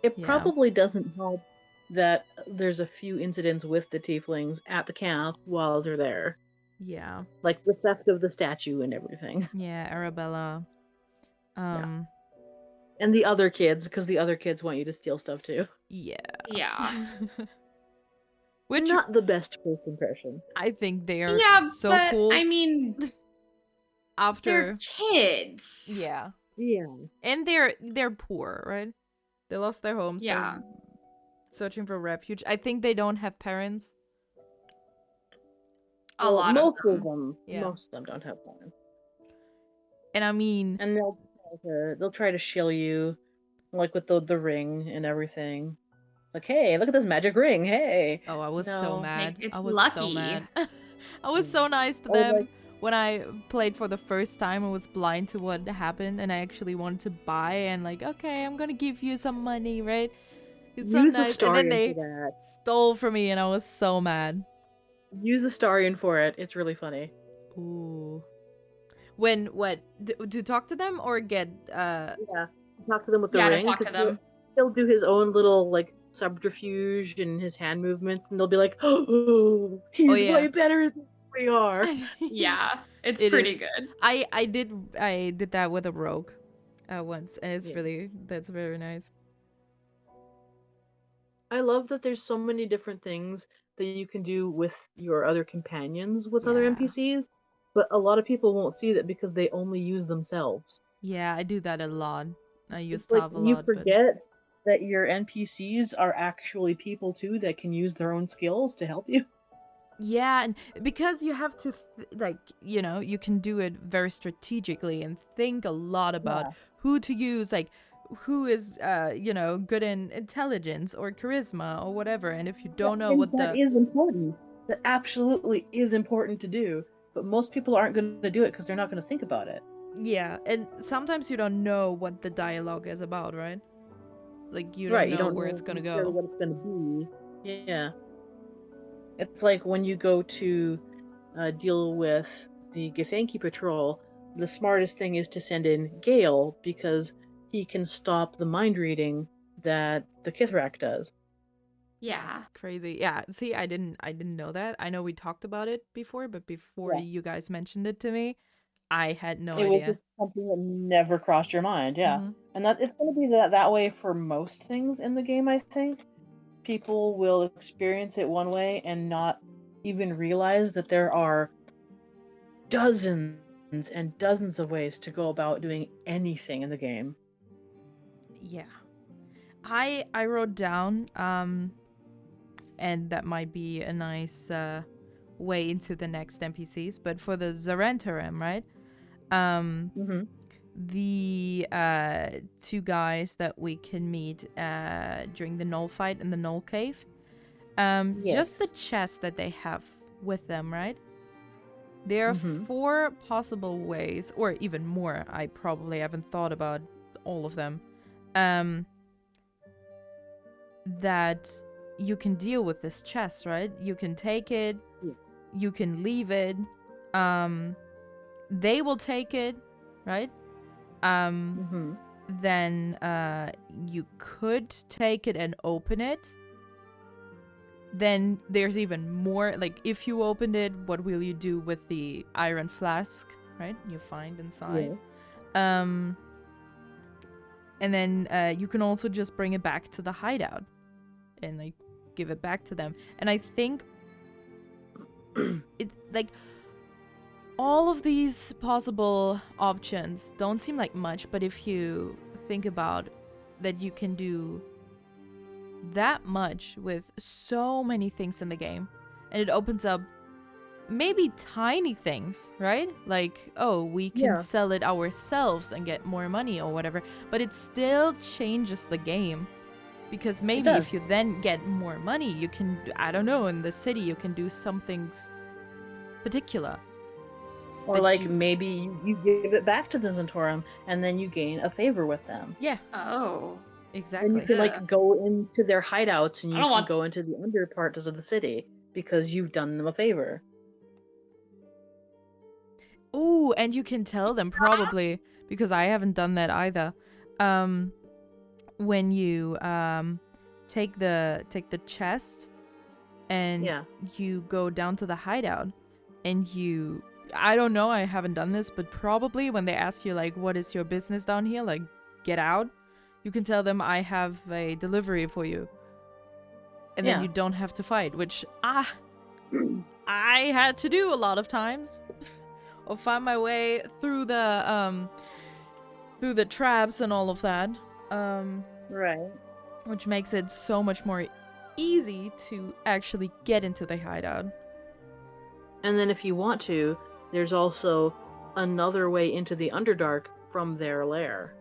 It probably doesn't help that there's a few incidents with the tieflings at the camp while they're there. Yeah. Like the theft of the statue and everything. Yeah, Arabella. And the other kids, because the other kids want you to steal stuff too. Yeah. Which not the best first impression. I think they are so but, cool. I mean, after they're kids. Yeah. Yeah. And they're poor, right? They lost their homes. Yeah. They're searching for refuge. I think they don't have parents. A lot most of them. Yeah. Most of them don't have parents. And I mean, and they'll try to shill you, like with the ring and everything. Like, hey, look at this magic ring. Hey. Oh, I was so mad. It's I was lucky. so mad. I was so nice to them. When I played for the first time, I was blind to what happened, and I actually wanted to buy, and like, okay, I'm gonna give you some money, right? It's so Use nice. And then they stole from me, and I was so mad. Use Astarion for it. It's really funny. Ooh. When what? To talk to them or get? Yeah, talk to them with the ring. To talk to them. He'll do his own little like subterfuge and his hand movements, and they'll be like, "Oh, he's way better than we are." Yeah, it's pretty good. I did that with a rogue once, and it's that's very nice. I love that there's so many different things that you can do with your other companions with other NPCs, but a lot of people won't see that because they only use themselves. Yeah, I do that a lot. I use Tav a lot. You forget that your NPCs are actually people too that can use their own skills to help you. Yeah, and because you have to, you can do it very strategically and think a lot about who to use, like who is, good in intelligence or charisma or whatever. And if you don't know what that is important. That absolutely is important to do. But most people aren't going to do it because they're not going to think about it. Yeah, and sometimes you don't know what the dialogue is about, right? Like you don't know where it's going to go. What it's going to be. Yeah. It's like when you go to deal with the Githyanki patrol, the smartest thing is to send in Gale because he can stop the mind reading that the Kithrak does. Yeah. That's crazy. Yeah. See, I didn't know that. I know we talked about it before, but before you guys mentioned it to me, I had no idea. It was just something that never crossed your mind. Yeah. Mm-hmm. And that it's going to be that way for most things in the game, I think. People will experience it one way and not even realize that there are dozens and dozens of ways to go about doing anything in the game. Yeah. I wrote down, and that might be a nice way into the next NPCs, but for the Zarentarem, right? The two guys that we can meet during the Knoll fight in the Knoll Cave. Just the chest that they have with them, right? There are 4 possible ways, or even more. I probably haven't thought about all of them, that you can deal with this chest, right? You can take it, you can leave it, they will take it, right? Then you could take it and open it. Then there's even more, like, if you opened it, what will you do with the iron flask, right? You find inside. And then you can also just bring it back to the hideout and, like, give it back to them. And I think it, like, all of these possible options don't seem like much, but if you think about that, you can do that much with so many things in the game, and it opens up maybe tiny things, right? Like, oh, we can sell it ourselves and get more money or whatever, but it still changes the game, because maybe if you then get more money, you can, I don't know, in the city you can do something particular. Or like maybe you give it back to the Zentaurum and then you gain a favor with them. Yeah. Oh. Exactly. And you can like go into their hideouts and you can go into the under parts of the city because you've done them a favor. Oh, and you can tell them probably, because I haven't done that either. When you take the chest and you go down to the hideout and you, I don't know, I haven't done this, but probably when they ask you like, what is your business down here? Like, get out. You can tell them I have a delivery for you. And then you don't have to fight, which I had to do a lot of times. Or find my way through the traps and all of that. Right. Which makes it so much more easy to actually get into the hideout. And then if you want to, there's also another way into the Underdark from their lair.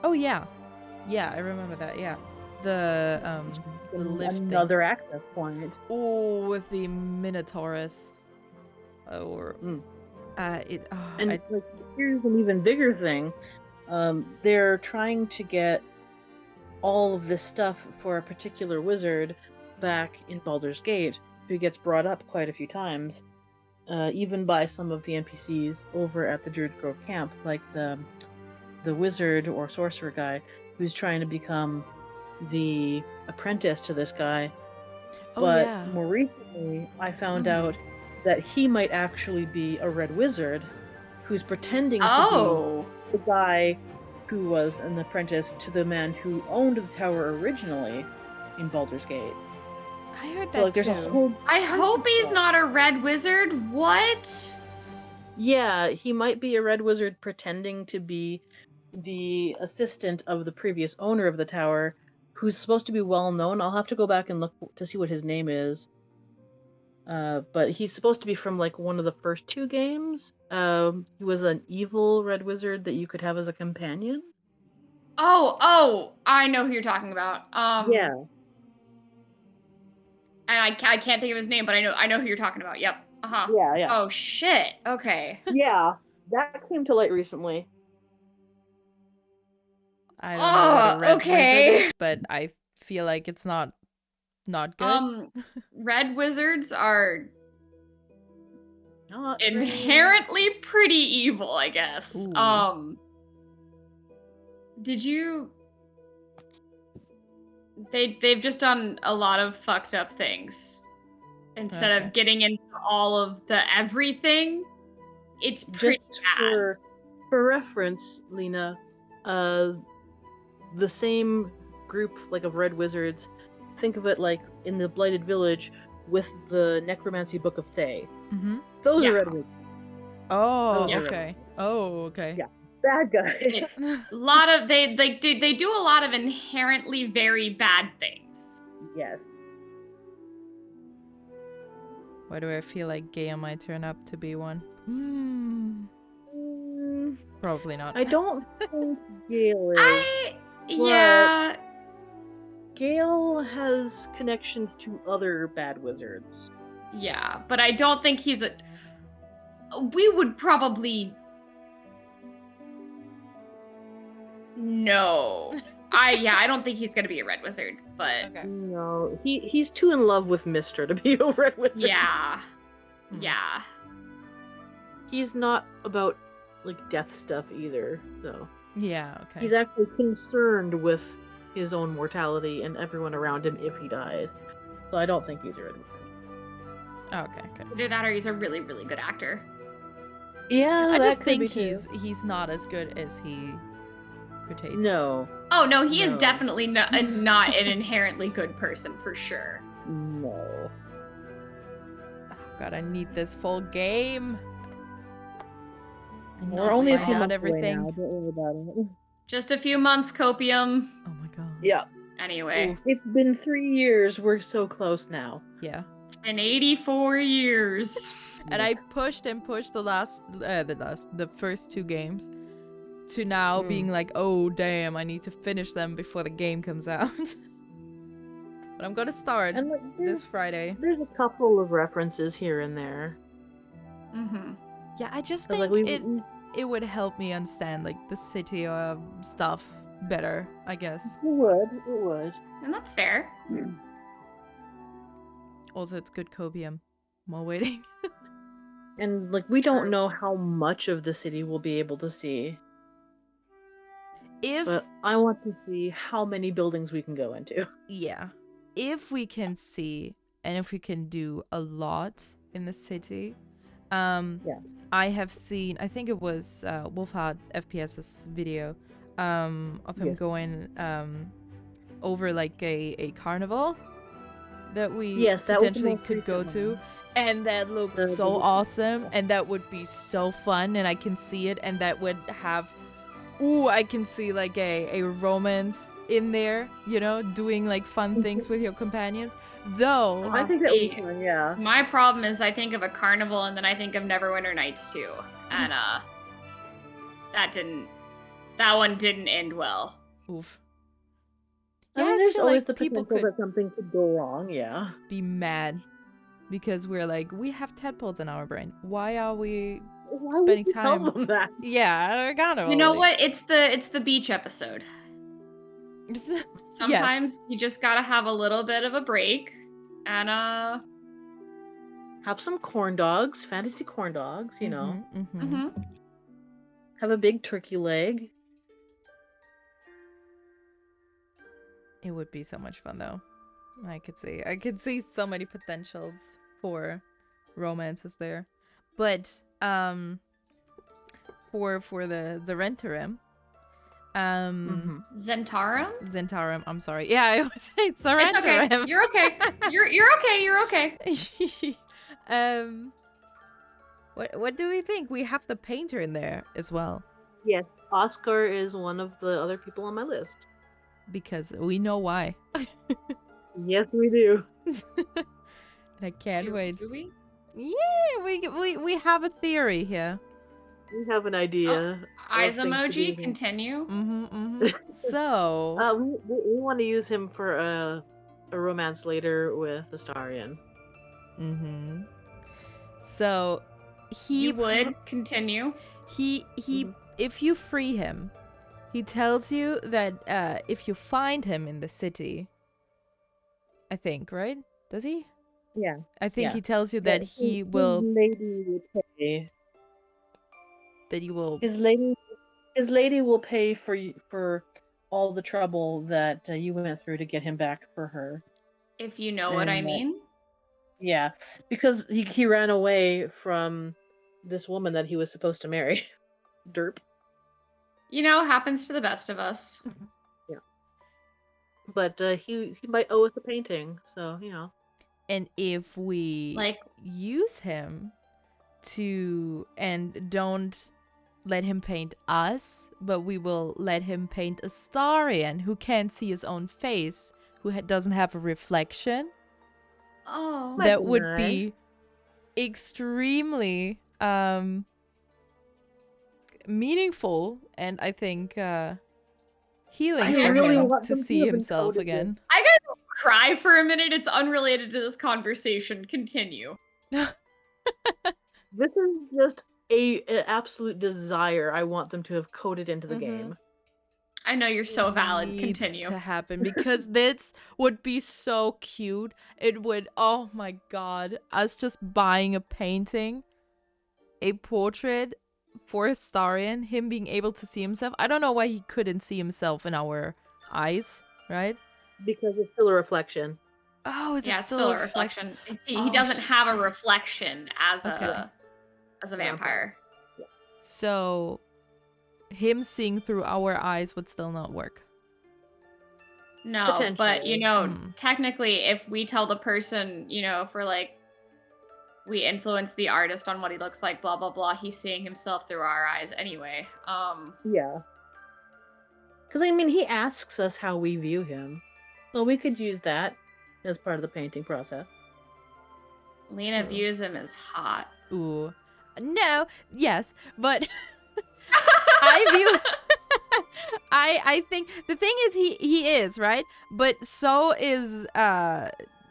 Oh yeah. Yeah, I remember that, yeah. The lift another access point. Oh, with the Minotaurus. Here's an even bigger thing. They're trying to get all of this stuff for a particular wizard back in Baldur's Gate, who gets brought up quite a few times, even by some of the NPCs over at the Druid Grove camp, like the wizard or sorcerer guy who's trying to become the apprentice to this guy. More recently, I found out that he might actually be a red wizard who's pretending to be the guy who was an apprentice to the man who owned the tower originally in Baldur's Gate. I heard that so, like, there's a whole I hope he's not a red wizard. What? Yeah, he might be a red wizard pretending to be the assistant of the previous owner of the tower, who's supposed to be well known. I'll have to go back and look to see what his name is. But he's supposed to be from like one of the first two games. He was an evil red wizard that you could have as a companion. Oh, I know who you're talking about. Yeah. And I can't think of his name, but I know who you're talking about. Yep. Uh-huh. Yeah. Oh shit. Okay. Yeah, that came to light recently. I don't know what a red wizard is, but I feel like it's not good. Red wizards are not inherently pretty evil, I guess. Ooh. Did you? They've just done a lot of fucked up things. Instead of getting into all of the everything, it's pretty bad. For reference, Lena, the same group like of red wizards, think of it like in the Blighted Village with the Necromancy Book of Thay. Mm-hmm. Those are red wizards. Oh, okay. Yeah. Bad guys. It's a lot of they do a lot of inherently very bad things. Yes. Why do I feel like Gaia might turn up to be one? Probably not. I don't think Gale is. Yeah. Gale has connections to other bad wizards. Yeah, but I don't think he's we would probably No. I don't think he's gonna be a red wizard, but Okay. No, he's too in love with Mister to be a red wizard. yeah. Hmm. Yeah. He's not about like death stuff either. So Yeah, okay. he's actually concerned with his own mortality and everyone around him if he dies. So I don't think he's a red wizard. Okay. Either that or he's a really, really good actor. Yeah, I that just could be think too. he's not as good as he portrays. No, Oh no, he is No. definitely not an inherently good person for sure. no. Oh, God, I need this full game. I need We're to only a find few out months everything. away now. Don't worry about it. Just a few months, Copium. Oh my God. Yeah, Anyway, Ooh. it's been 3 years. We're so close now. Yeah. it's been 84 years. And I pushed and pushed the first 2 games to now being like, oh damn, I need to finish them before the game comes out. But I'm gonna start And like, this Friday. there's a couple of references here and there. Mm-hmm. Yeah, I just 'Cause, think like, it would help me understand like the city stuff better, I guess. It would. And that's fair. Also, it's good copium. While waiting. And like we True. don't know how much of the city we'll be able to see, If but I want to see how many buildings we can go into. yeah, if we can see and if we can do a lot in the city, Yeah. I have seen. I think it was Wolfhard FPS's video, of him Yes. going over like a carnival that we Yes, that was the potentially most could go recent to. one. And that looked The so recent awesome, one. and that would be so fun, and I can see it, and that would have, I can see like a romance in there, you know, doing like fun things with your companions. Though, I think that would be See, fun, yeah. My problem is I think of a carnival and then I think of Neverwinter Nights too. And that one didn't end well. oof. I Yeah, mean, I there's feel always like the people potential could that something could go wrong, yeah. be mad because we're like, we have tadpoles in our brain. Why are we? Why Spending would you tell time- them that? Yeah, I got it. You know what? It's the beach episode. Sometimes you just gotta have a little bit of a break. And Have some corn dogs, fantasy corn dogs, you know. mhm. Have a big turkey leg. It would be so much fun though. I could see so many potentials for romances there. But for the Zerentarim, Zentarum? Zentarum, I'm sorry. Yeah, I always say It's okay. Zerentarim. You're okay. You're okay. You're okay. What do we think? We have the painter in there as well Yes, Oscar is one of the other people on my list. because we know why. Yes, we do. And I can't wait. Do we? Yeah, we have a theory here. We have an idea. Eyes things to emoji. do. Continue. So We want to use him for a romance later with Astarion. So he You would continue. he Mhm. if you free him, he tells you that if you find him in the city, I think, right? Does he? Yeah. I think Yeah. he tells you that he his will lady will pay. that he will His lady will pay for all the trouble that you went through to get him back for her. If you know what I And, mean. Yeah, because he ran away from this woman that he was supposed to marry. Derp. You know, happens to the best of us. But he might owe us a painting, so you know. and if we Like, use him to and don't let him paint us, but we will let him paint Astarion, who can't see his own face, who doesn't have a reflection. oh, Might That be would nice. be extremely meaningful and I think healing I for really him want to them to see have himself encoded again. I gotta cry for a minute. It's unrelated to this conversation. Continue. This is just an absolute desire I want them to have coded into the Mhm. game. I know you're so valid. needs Continue. to happen because this would be so cute. It would, oh my god, us just buying a painting, a portrait for Astarion, him being able to see himself. I don't know why he couldn't see himself in our eyes, right? Because it's still a reflection. Oh, is Yeah, it it's still a reflection. He doesn't have a reflection as a vampire. So him seeing through our eyes would still not work. No, but you know, Hmm. technically, if we tell the person, you know, for like, we influence the artist on what he looks like, blah blah blah, he's seeing himself through our eyes anyway. Yeah. Because I mean, he asks us how we view him, so we could use that as part of the painting process. Lena views him as hot. Ooh. No, yes, but I view I think the thing is he is, right? But so is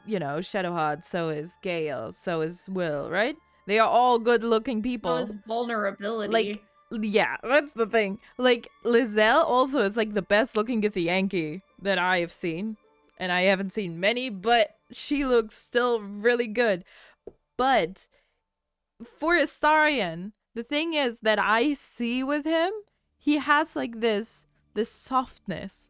Shadowheart, so is Gale, so is Will, right? They are all good-looking people. So is vulnerability. Like, yeah, that's the thing. Like, Lizelle also is like the best-looking Githyanki that I have seen. And I haven't seen many, but she looks still really good. But for Astarion, the thing is that I see with him, he has like this softness.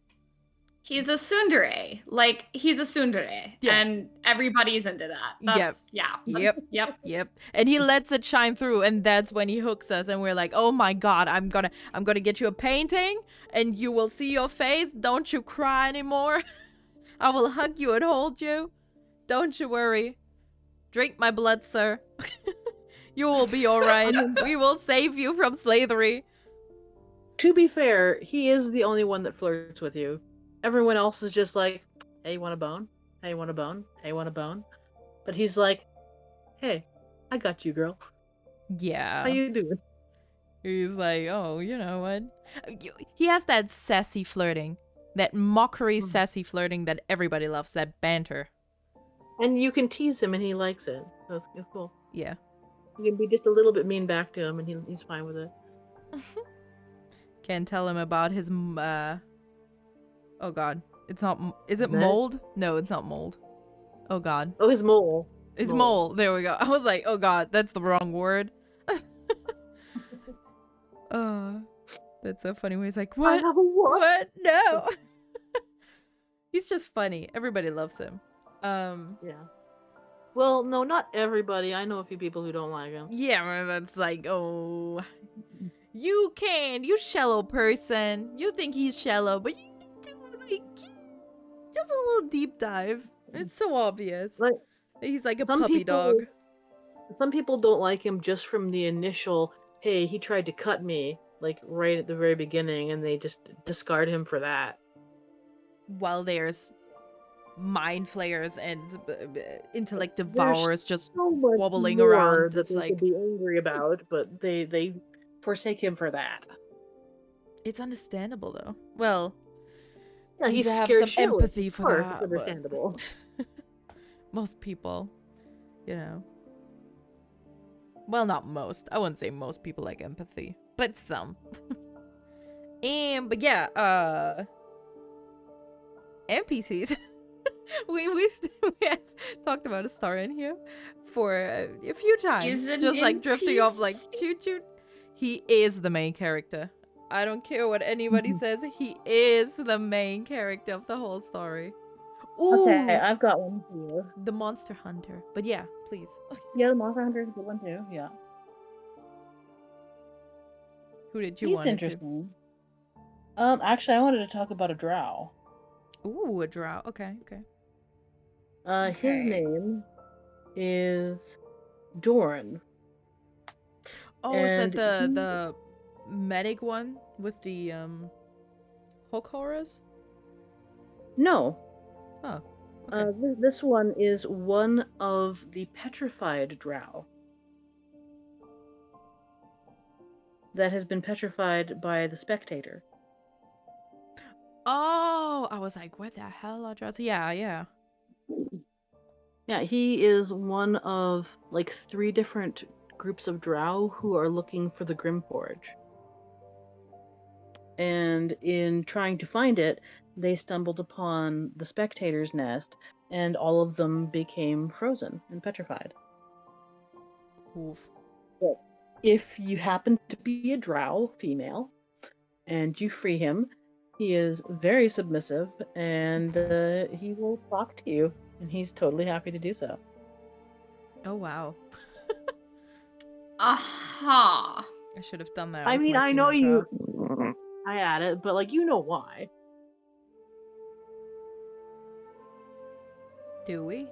He's a tsundere. Like, he's a tsundere. Yeah. And everybody's into that. That's, Yep. And he lets it shine through, and that's when he hooks us, and we're like, oh my god, I'm gonna get you a painting, and you will see your face. Don't you cry anymore. I will hug you and hold you. Don't you worry. Drink my blood, sir. You will be alright. We will save you from slavery. To be fair, he is the only one that flirts with you. Everyone else is just like, hey, you want a bone? Hey, you want a bone? Hey, you want a bone? But he's like, hey, I got you, girl. Yeah. How you doing? He's like, oh, you know what? He has that sassy flirting. That mockery sassy flirting that everybody loves. That banter. And you can tease him and he likes it. So it's cool. Yeah. You can be just a little bit mean back to him and he's fine with it. Can tell him about his, oh god. It's not, is it Meh? mold? No, it's not mold. Oh god. Oh, his mole. It's mole. There we go. I was like, oh god, that's the wrong word. That's so funny when he's like, what? I have a what? What? No. He's just funny. Everybody loves him. Yeah. Well, no, not everybody. I know a few people who don't like him. Yeah, that's like, oh, you shallow person. You think he's shallow, but you do like just a little deep dive. It's so obvious. Like, He's like a some puppy people- dog. Some people don't like him just from the initial, hey, he tried to cut me, like right at the very beginning, and they just discard him for that. While there's mind flayers and intellect devourers just so much wobbling more around. that It's they like, could be angry about, but they forsake him for that. it's understandable though. Well, Yeah, need he's to have scared some shitless. empathy Of for course, that, it's but- understandable. most people, well, not most. I wouldn't say most people like empathy, but some. But yeah, NPCs. we have talked about a star in here for a few times, He's an just like drifting off, like NPC. shoot. He is the main character. I don't care what anybody says. He is the main character of the whole story. Ooh, Okay, I've got one for you. the monster hunter. But yeah, please. Yeah, the Monster Hunter is a good one too. Yeah, Who did you he's want to? interesting. Actually, I wanted to talk about a drow. Ooh, a drow. Okay. His Okay. name is Doran. Oh, is that And the medic one with the hook horrors? No, Oh, okay. this one is one of the petrified drow that has been petrified by the spectator. Oh, I was like, what the hell are drows? Yeah. Yeah, he is one of like 3 different groups of drow who are looking for the Grimforge. And in trying to find it, they stumbled upon the spectator's nest, and all of them became frozen and petrified. Oof. But if you happen to be a drow female and you free him, he is very submissive and he will talk to you, and he's totally happy to do so. Oh, wow. Aha. I should have done that. I with mean, my I know female you. I add it, but like you know why. Do we?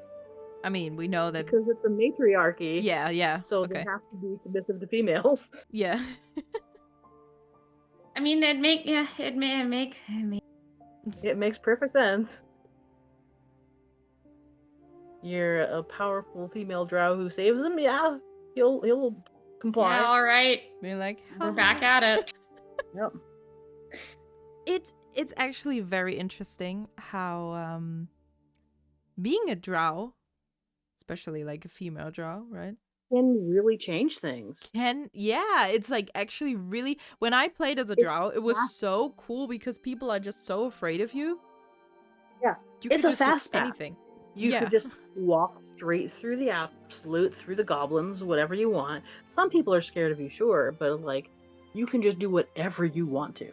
I mean, we know that. Because it's a matriarchy. Yeah. So Okay. they have to be submissive to females. Yeah. I mean, it makes. It makes perfect sense. You're a powerful female drow who saves him. Yeah, he'll comply. Yeah, all right. We're like, We're back at it. Yep. It's actually very interesting how being a drow, especially like a female drow, right? Can really change things. It's like actually really, when I played as a drow, it was so cool because people are just so afraid of you. Yeah, You it's could a just do fast path. anything. You could just walk straight through the absolute, through the goblins, whatever you want. Some people are scared of you, sure, but like you can just do whatever you want to.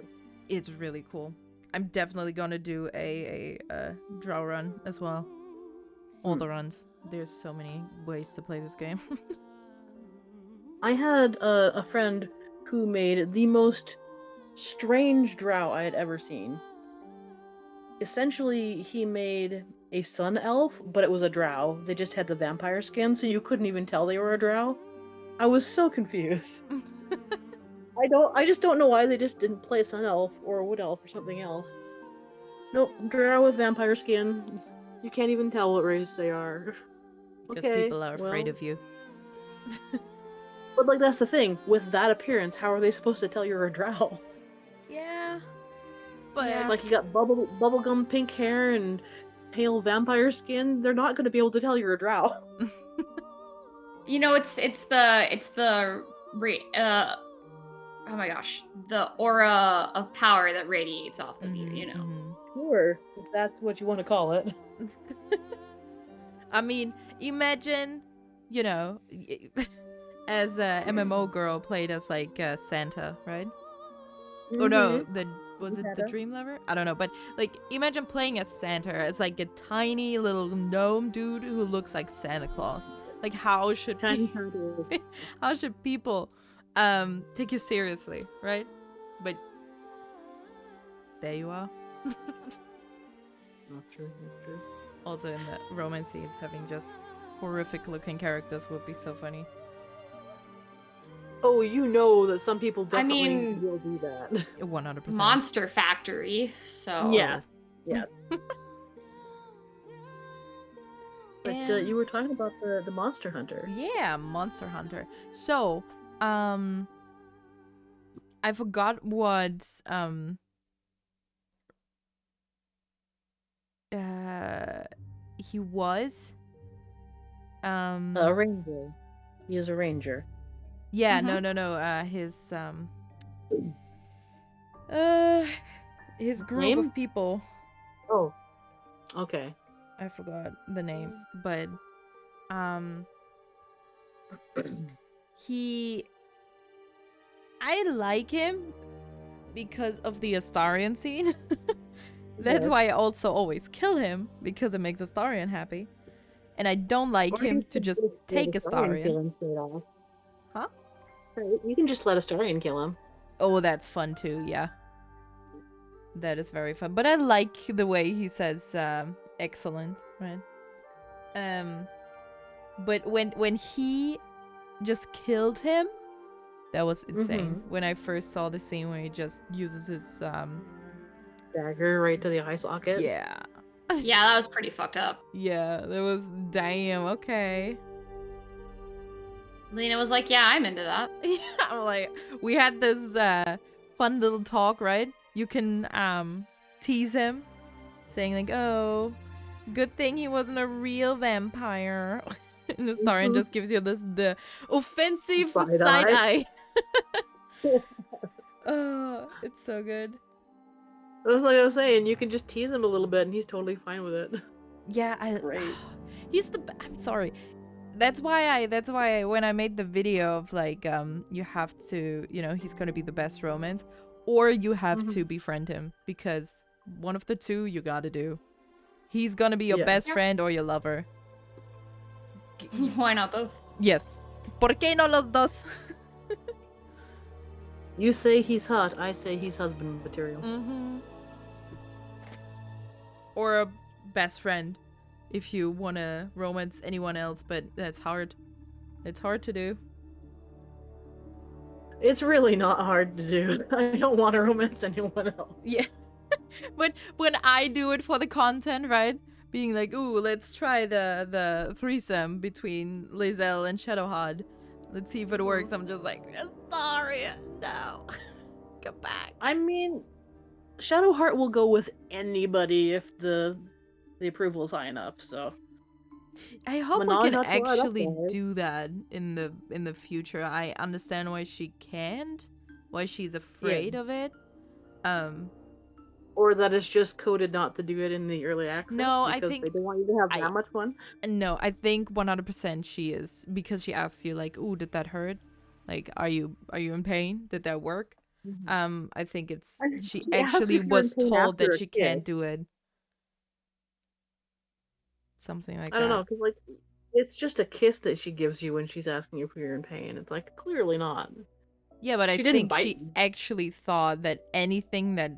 It's really cool. I'm definitely gonna do a drow run as well. All the runs. There's so many ways to play this game. I had a friend who made the most strange drow I had ever seen. Essentially, he made a sun elf, but it was a drow. They just had the vampire skin, so you couldn't even tell they were a drow. I was so confused. I just don't know why they just didn't play sun elf or a wood elf or something else. Nope, drow with vampire skin. You can't even tell what race they are. Because Okay, people are afraid well. of you. But like that's the thing, with that appearance, how are they supposed to tell you're a drow? Yeah. But Yeah. Like you got bubblegum pink hair and pale vampire skin, they're not gonna be able to tell you're a drow. You know, it's the oh my gosh, the aura of power that radiates off of you. You know. Sure, if that's what you want to call it. I mean, imagine, you know, as a MMO girl played as like Santa, right? Oh no, was it the Santa. Dream Lover? I don't know, but like imagine playing as Santa as like a tiny little gnome dude who looks like Santa Claus. Like how should how should people take you seriously, right? But there you are. Not true, that's true. Also in the romance scenes, having just horrific looking characters would be so funny. Oh, you know that some people I definitely mean- will do that. 100%. Monster Factory. So Yeah. But And- you were talking about the Monster Hunter. Yeah, Monster Hunter. So, I forgot what he was. A ranger. He is a ranger. Yeah, Mhm. no. His group Name? of people. Oh. Okay. I forgot the name, but I like him because of the Astarion scene. That's Yeah. why I also always kill him, because it makes Astarion happy. And I don't like Or you him to could just let take Astarion kill Astarion. him straight off. Huh? Right, you can just let Astarion kill him. Oh, that's fun too, yeah. That is very fun. But I like the way he says excellent, right? But when he just killed him, that was insane. When I first saw the scene where he just uses his Dagger right to the eye socket. yeah. yeah, that was pretty fucked up. Yeah, that was damn, okay. Lena was like, "Yeah, I'm into that." Yeah, I'm like, we had this fun little talk, right? You can tease him, saying like, "Oh, good thing he wasn't a real vampire." And the Astarion just gives you the offensive Side side eye. eye. It's so good. That's like I was saying, you can just tease him a little bit and he's totally fine with it. Yeah, Great. He's I'm sorry. That's why when I made the video of like you have to, he's going to be the best romance, or you have to befriend him, because one of the two you got to do. He's going to be your best friend or your lover. Why not both? Yes. ¿Por qué no los dos? You say he's hot, I say he's husband material. Or a best friend if you want to romance anyone else, but that's hard. It's hard to do. It's really not hard to do. I don't want to romance anyone else. Yeah. But when I do it for the content, right? Being like, ooh, let's try the threesome between Lizelle and Shadowheart. Let's see if it works. I'm just like, sorry, no. Come back. I mean, Shadowheart will go with anybody if the approval is high enough, so. I hope we can actually do that in the future. I understand why she can't, why she's afraid of it. Or that it's just coded not to do it in the early access. No, I think they don't want you to have that much fun. No, I think 100% she is, because she asks you like, "Ooh, did that hurt? Like, are you in pain? Did that work?" I think she actually was told that she can't do it. Something like that. I don't know, because like it's just a kiss that she gives you when she's asking you if you're in pain. It's like clearly not. Yeah, but I think she actually thought that anything that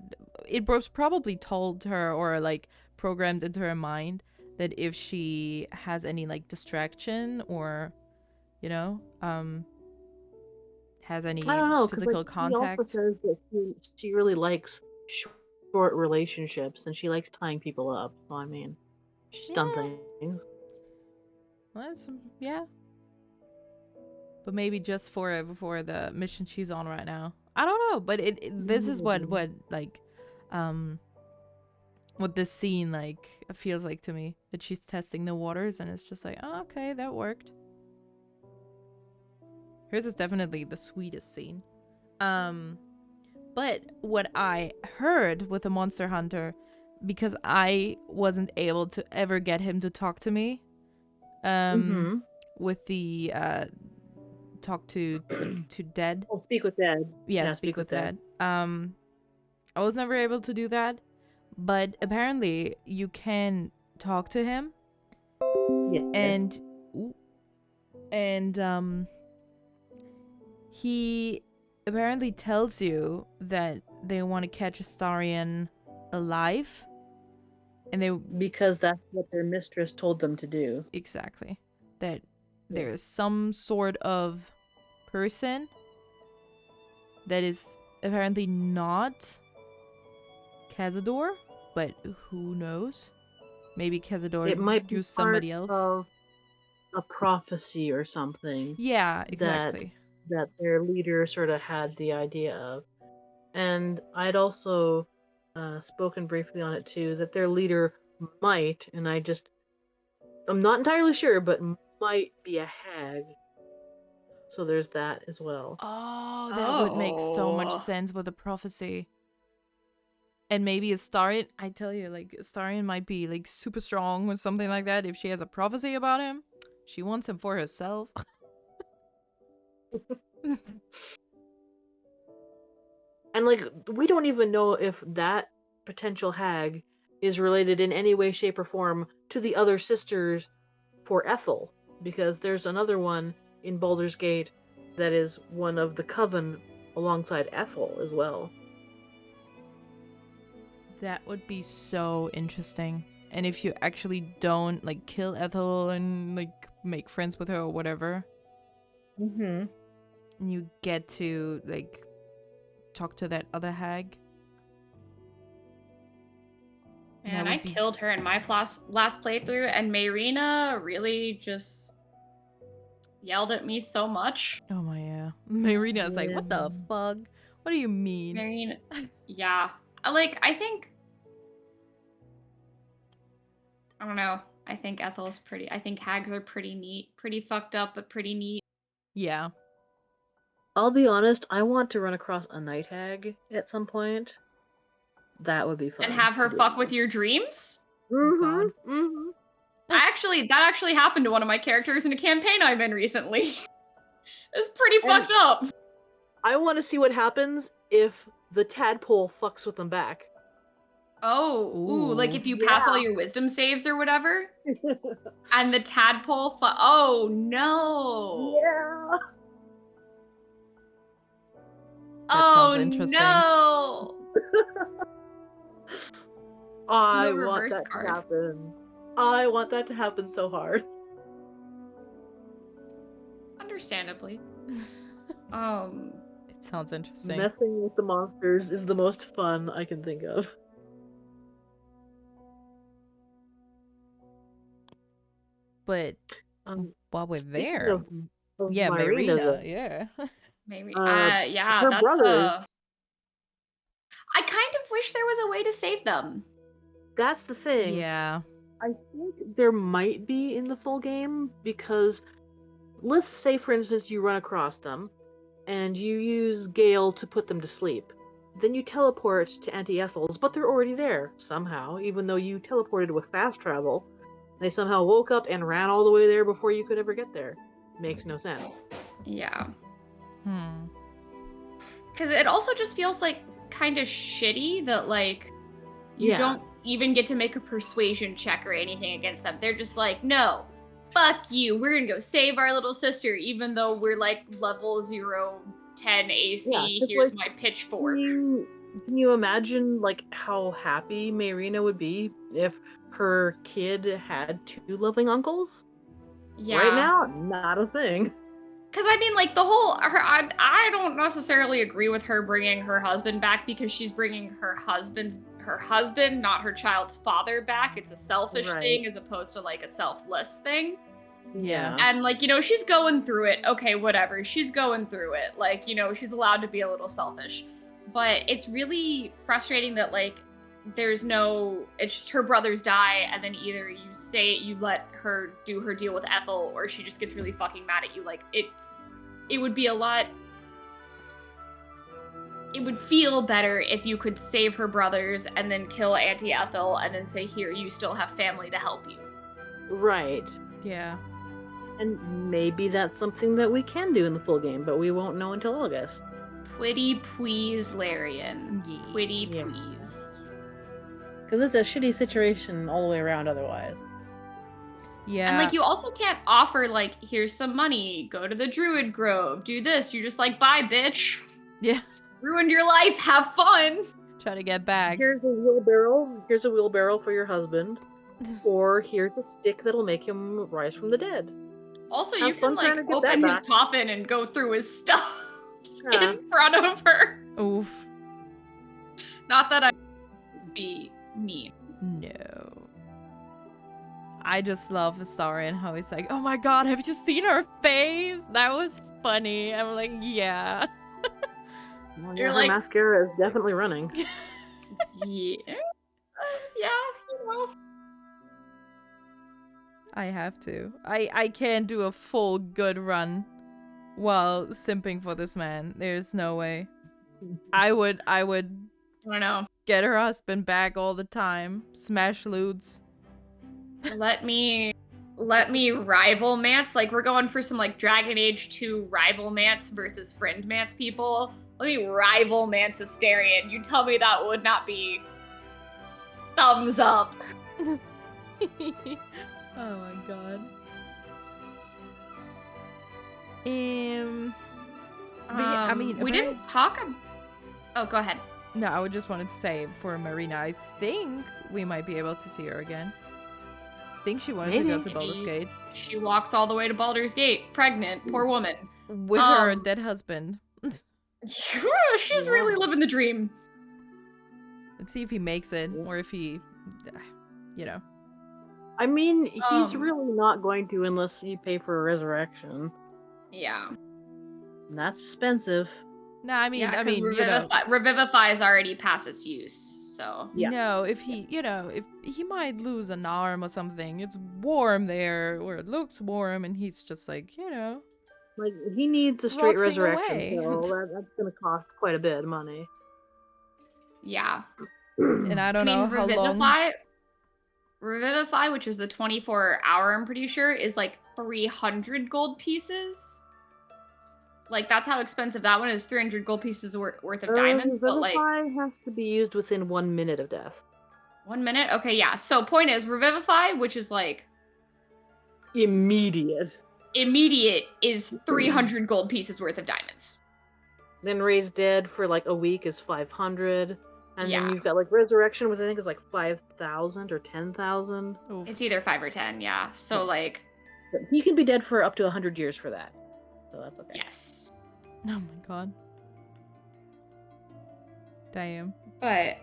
it was probably told her or like programmed into her mind that if she has any like distraction or has any physical contact. She also says that she really likes short relationships and she likes tying people up. So I mean, she's done things. Well, yeah. But maybe just for the mission she's on right now. I don't know, but this is what this scene like feels like to me, that she's testing the waters, and it's just like, oh, okay, that worked. Hers is definitely the sweetest scene. But what I heard with the Monster Hunter, because I wasn't able to ever get him to talk to me, with the talk to dead. Oh, speak with dead. Yeah, speak with dead. I was never able to do that, but apparently you can talk to him. Yes. And he apparently tells you that they want to catch Astarion alive, and because that's what their mistress told them to do. Exactly. That there's some sort of person that is apparently not Cazador, but who knows? Maybe Cazador It might be somebody else. Of a prophecy or something. Yeah, exactly. That their leader sort of had the idea of. And I'd also spoken briefly on it too, that their leader might, and I'm not entirely sure, but might be a hag. So there's that as well. Oh, that would make so much sense with a prophecy. And maybe Astarion, I tell you, like, Astarion might be, like, super strong or something like that. If she has a prophecy about him, she wants him for herself. And, like, we don't even know if that potential hag is related in any way, shape, or form to the other sisters for Ethel. Because there's another one in Baldurs Gate that is one of the coven alongside Ethel as well. That would be so interesting. And if you actually don't like kill Ethel and like make friends with her or whatever, and you get to like talk to that other hag. And I killed her in my last playthrough, and Mayrina really just yelled at me so much. Oh my, yeah. Mayrina is like, what the fuck? What do you mean? Mayrina, yeah. I think, I don't know. I think Ethel's pretty. I think hags are pretty neat. Pretty fucked up, but pretty neat. Yeah. I'll be honest, I want to run across a night hag at some point. That would be fun. And have her fuck with your dreams? Mm-hmm. God. Mm-hmm. That actually happened to one of my characters in a campaign I'm in recently. It's pretty fucked up. I want to see what happens if the tadpole fucks with them back. Oh, ooh, like if you pass all your wisdom saves or whatever, and the tadpole oh no. Yeah. Oh sounds interesting. no. I No want reverse that card. to happen. I want that to happen so hard. Understandably. It sounds interesting. Messing with the monsters is the most fun I can think of. But while we're there, Of yeah, Marina, Marina, yeah. Maybe. her That's brother. I kind of wish there was a way to save them. That's the thing. Yeah. I think there might be in the full game, because let's say, for instance, you run across them and you use Gale to put them to sleep. Then you teleport to Auntie Ethel's, but they're already there somehow, even though you teleported with fast travel. They somehow woke up and ran all the way there before you could ever get there. Makes no sense. Yeah. Hmm. Because it also just feels like kind of shitty that, like, you Yeah. don't even get to make a persuasion check or anything against them. They're just like, no, fuck you. We're gonna go save our little sister, even though we're like level 0-10 AC. Yeah, it's Here's like, my pitchfork. Can you imagine like how happy Marina would be if her kid had 2 loving uncles? Yeah. Right now, not a thing. Because I mean, like, the whole I don't necessarily agree with her bringing her husband back, because she's bringing her husband, not her child's father, back. It's a selfish Right. thing as opposed to like a selfless thing. Yeah. And like, you know, she's going through it. Okay, whatever. She's going through it. Like, you know, she's allowed to be a little selfish. But it's really frustrating that, like, there's no, it's just her brothers die, and then either you let her do her deal with Ethel, or she just gets really fucking mad at you. Like, it would be a lot, it would feel better if you could save her brothers and then kill Auntie Ethel and then say, here, you still have family to help you. Right. Yeah. And maybe that's something that we can do in the full game, but we won't know until August. Pretty please, Larian. Yeah. Pretty Yeah. please. Because it's a shitty situation all the way around otherwise. Yeah. And like, you also can't offer like, here's some money, go to the Druid Grove, do this. You're just like, bye, bitch. Yeah. Ruined your life, have fun. Try to get back. Here's a wheelbarrow for your husband. Or here's a stick that'll make him rise from the dead. Also, Have you can fun like trying to get that open his back. coffin and go through his stuff Yeah. in front of her. Oof. Not that I would be mean. No. I just love Asari and how he's like, oh my god, have you seen her face? That was funny. I'm like, yeah. Well, You're her like- mascara is definitely running. Yeah. Yeah, you know. I have to. I can't do a full good run while simping for this man. There's no way. I would I don't know. get her husband back all the time. Smash loots. Let me rival mance. Like, we're going for some like Dragon Age 2 rival mance versus friend mance people. Let me rival mance Astarion. You tell me that would not be thumbs up. Oh my god. But yeah, I mean, we didn't talk. Oh, go ahead. No, I would just wanted to say for Marina, I think we might be able to see her again. I think she wanted to go to Maybe. Baldur's Gate She walks all the way to Baldur's Gate, pregnant, poor woman. with her Um, dead husband. She's really living the dream. Let's see if he makes it or if he, you know. I mean, he's Um, really not going to unless you pay for a resurrection. Yeah. And that's expensive. No, I mean, Yeah, because you know. Revivify is already past its use, so. Yeah. No, if he, you know, if he might lose an arm or something, it's warm there, or it looks warm, and he's just like, you know, Like, he needs a straight Rotting resurrection away. pill. That's going to cost quite a bit of money. Yeah. And I don't know how long. Revivify, which is the 24-hour, I'm pretty sure, is like 300 gold pieces. Like, that's how expensive that one is. 300 gold pieces worth of diamonds. But like, Revivify has to be used within 1 minute of death. 1 minute? Okay, yeah. So point is, Revivify, which is like Immediate is 300 gold pieces worth of diamonds. Then Raise Dead for like a week is 500. And Yeah. then you've got like Resurrection, which I think is like 5,000 or 10,000. It's either 5 or 10, yeah. So like, But he can be dead for up to 100 years for that. So that's okay. yes. Oh my god. Damn. But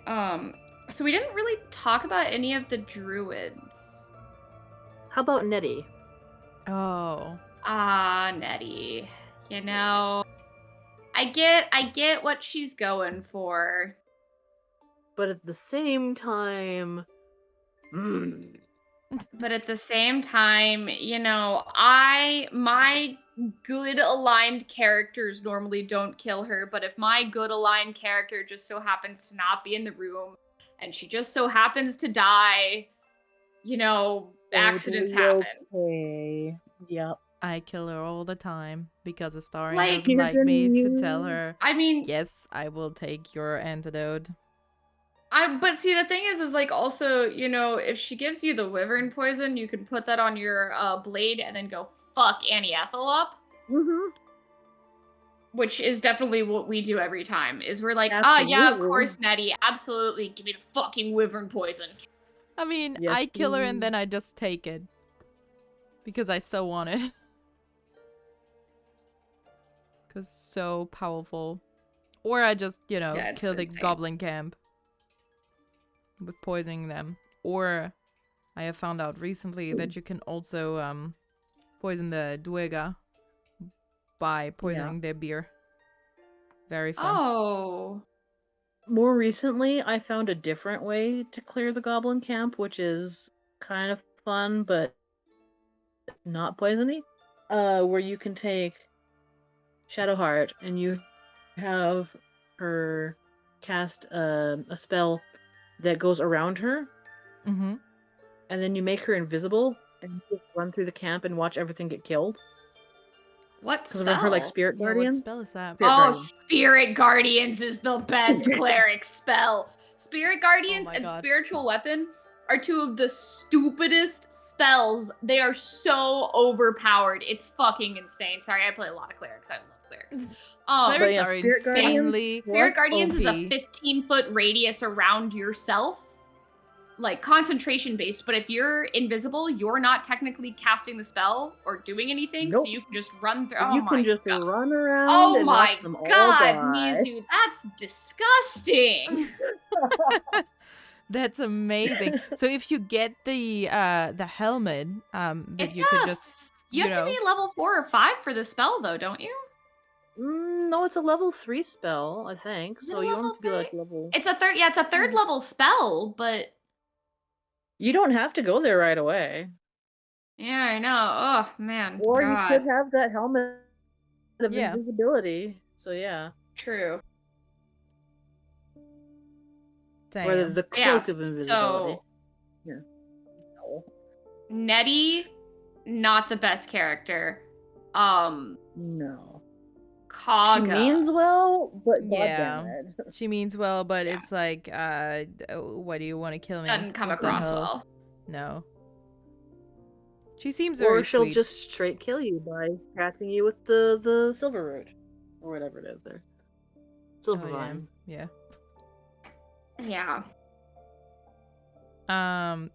so we didn't really talk about any of the druids. How about Nettie? Oh. Nettie. You know, I get what she's going for. But at the same time, But at the same time, you know, my good aligned characters normally don't kill her, but if my good aligned character just so happens to not be in the room and she just so happens to die, you know, accidents happen. Okay. Yep. I kill her all the time because the star Like, doesn't like me to tell her, I mean, yes, I will take your antidote. but see, the thing is like, also, you know, if she gives you the wyvern poison, you can put that on your blade and then go fuck Annie Ethel up. Mm-hmm. Which is definitely what we do every time, is we're like, Absolutely. yeah, of course, Nettie, absolutely, give me the fucking wyvern poison. I mean, Yes, I kill her and please. then I just take it. Because I so want it. Because so powerful. Or I just, you know, Yeah, it's kill the insane. goblin camp. With poisoning them. Or I have found out recently that you can also poison the duergar by poisoning their beer. Very fun. Oh. More recently, I found a different way to clear the goblin camp, which is kind of fun, but not poisony. Where you can take Shadowheart and you have her cast a spell that goes around her, Mm-hmm. and then you make her invisible and you just run through the camp and watch everything get killed. What Because spell? of her like Spirit Yeah, what Guardian. spell is that? Spirit Oh, Guardian. Spirit Guardians is the best cleric spell. Spirit Guardians my and God. Spiritual Weapon are two of the stupidest spells. They are so overpowered. It's fucking insane. Sorry, I play a lot of clerics. I love clerics. Clerics yeah, are Spirit Guardians- insanely Spirit Guardians is a OP. 15-foot radius around yourself. Like, concentration based, but if you're invisible, you're not technically casting the spell or doing anything, Nope. so you can just run through. you Oh can my just god. run around Oh and my watch them all god, die. Mizu, that's disgusting. That's amazing. So if you get the helmet, that It's you could tough. just You have to be level 4 or 5 for the spell, though, don't you? No, it's a level 3 spell, I think. Is it So a you level want to be like 3? level. It's a third. Yeah, it's a third level spell, but You don't have to go there right away. yeah, I know. Oh man, Or god. you could have that helmet of Yeah. invisibility. So yeah. True. Damn. Or the cloak Yeah, of invisibility. so Yeah. No. Nettie, not the best character. No. Kaga. She means well, but Yeah. goddamn it. She means well, but Yeah. it's like, why do you want to kill me? Doesn't come What the across hell? well. No. She seems Or very she'll sweet. just straight kill you by catching you with the silver root. Or whatever it is there. Silver Oh, vine. yeah. Yeah.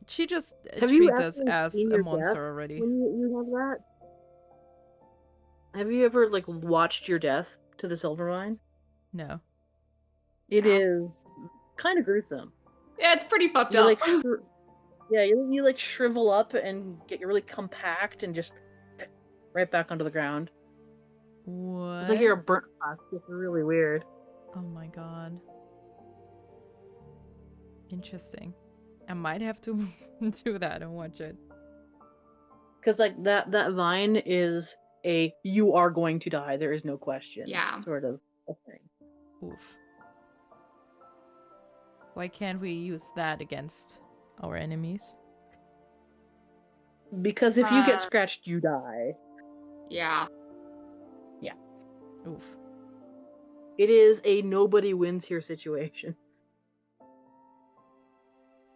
She just Have you treats us actually as seen a your monster death already. when you have that? Have you ever like watched your death to the silver vine? No. It No. is kind of gruesome. Yeah, it's pretty fucked You up. like you like shrivel up and get really compact and just right back onto the ground. What? It's like you're a burnt husk. It's really weird. Oh my god. Interesting. I might have to do that and watch it. Because like that vine is a "you are going to die, there is no question" sort of a thing. Oof. Why can't we use that against our enemies? Because if you get scratched, you die. Yeah. Yeah. Oof. It is a nobody wins here situation.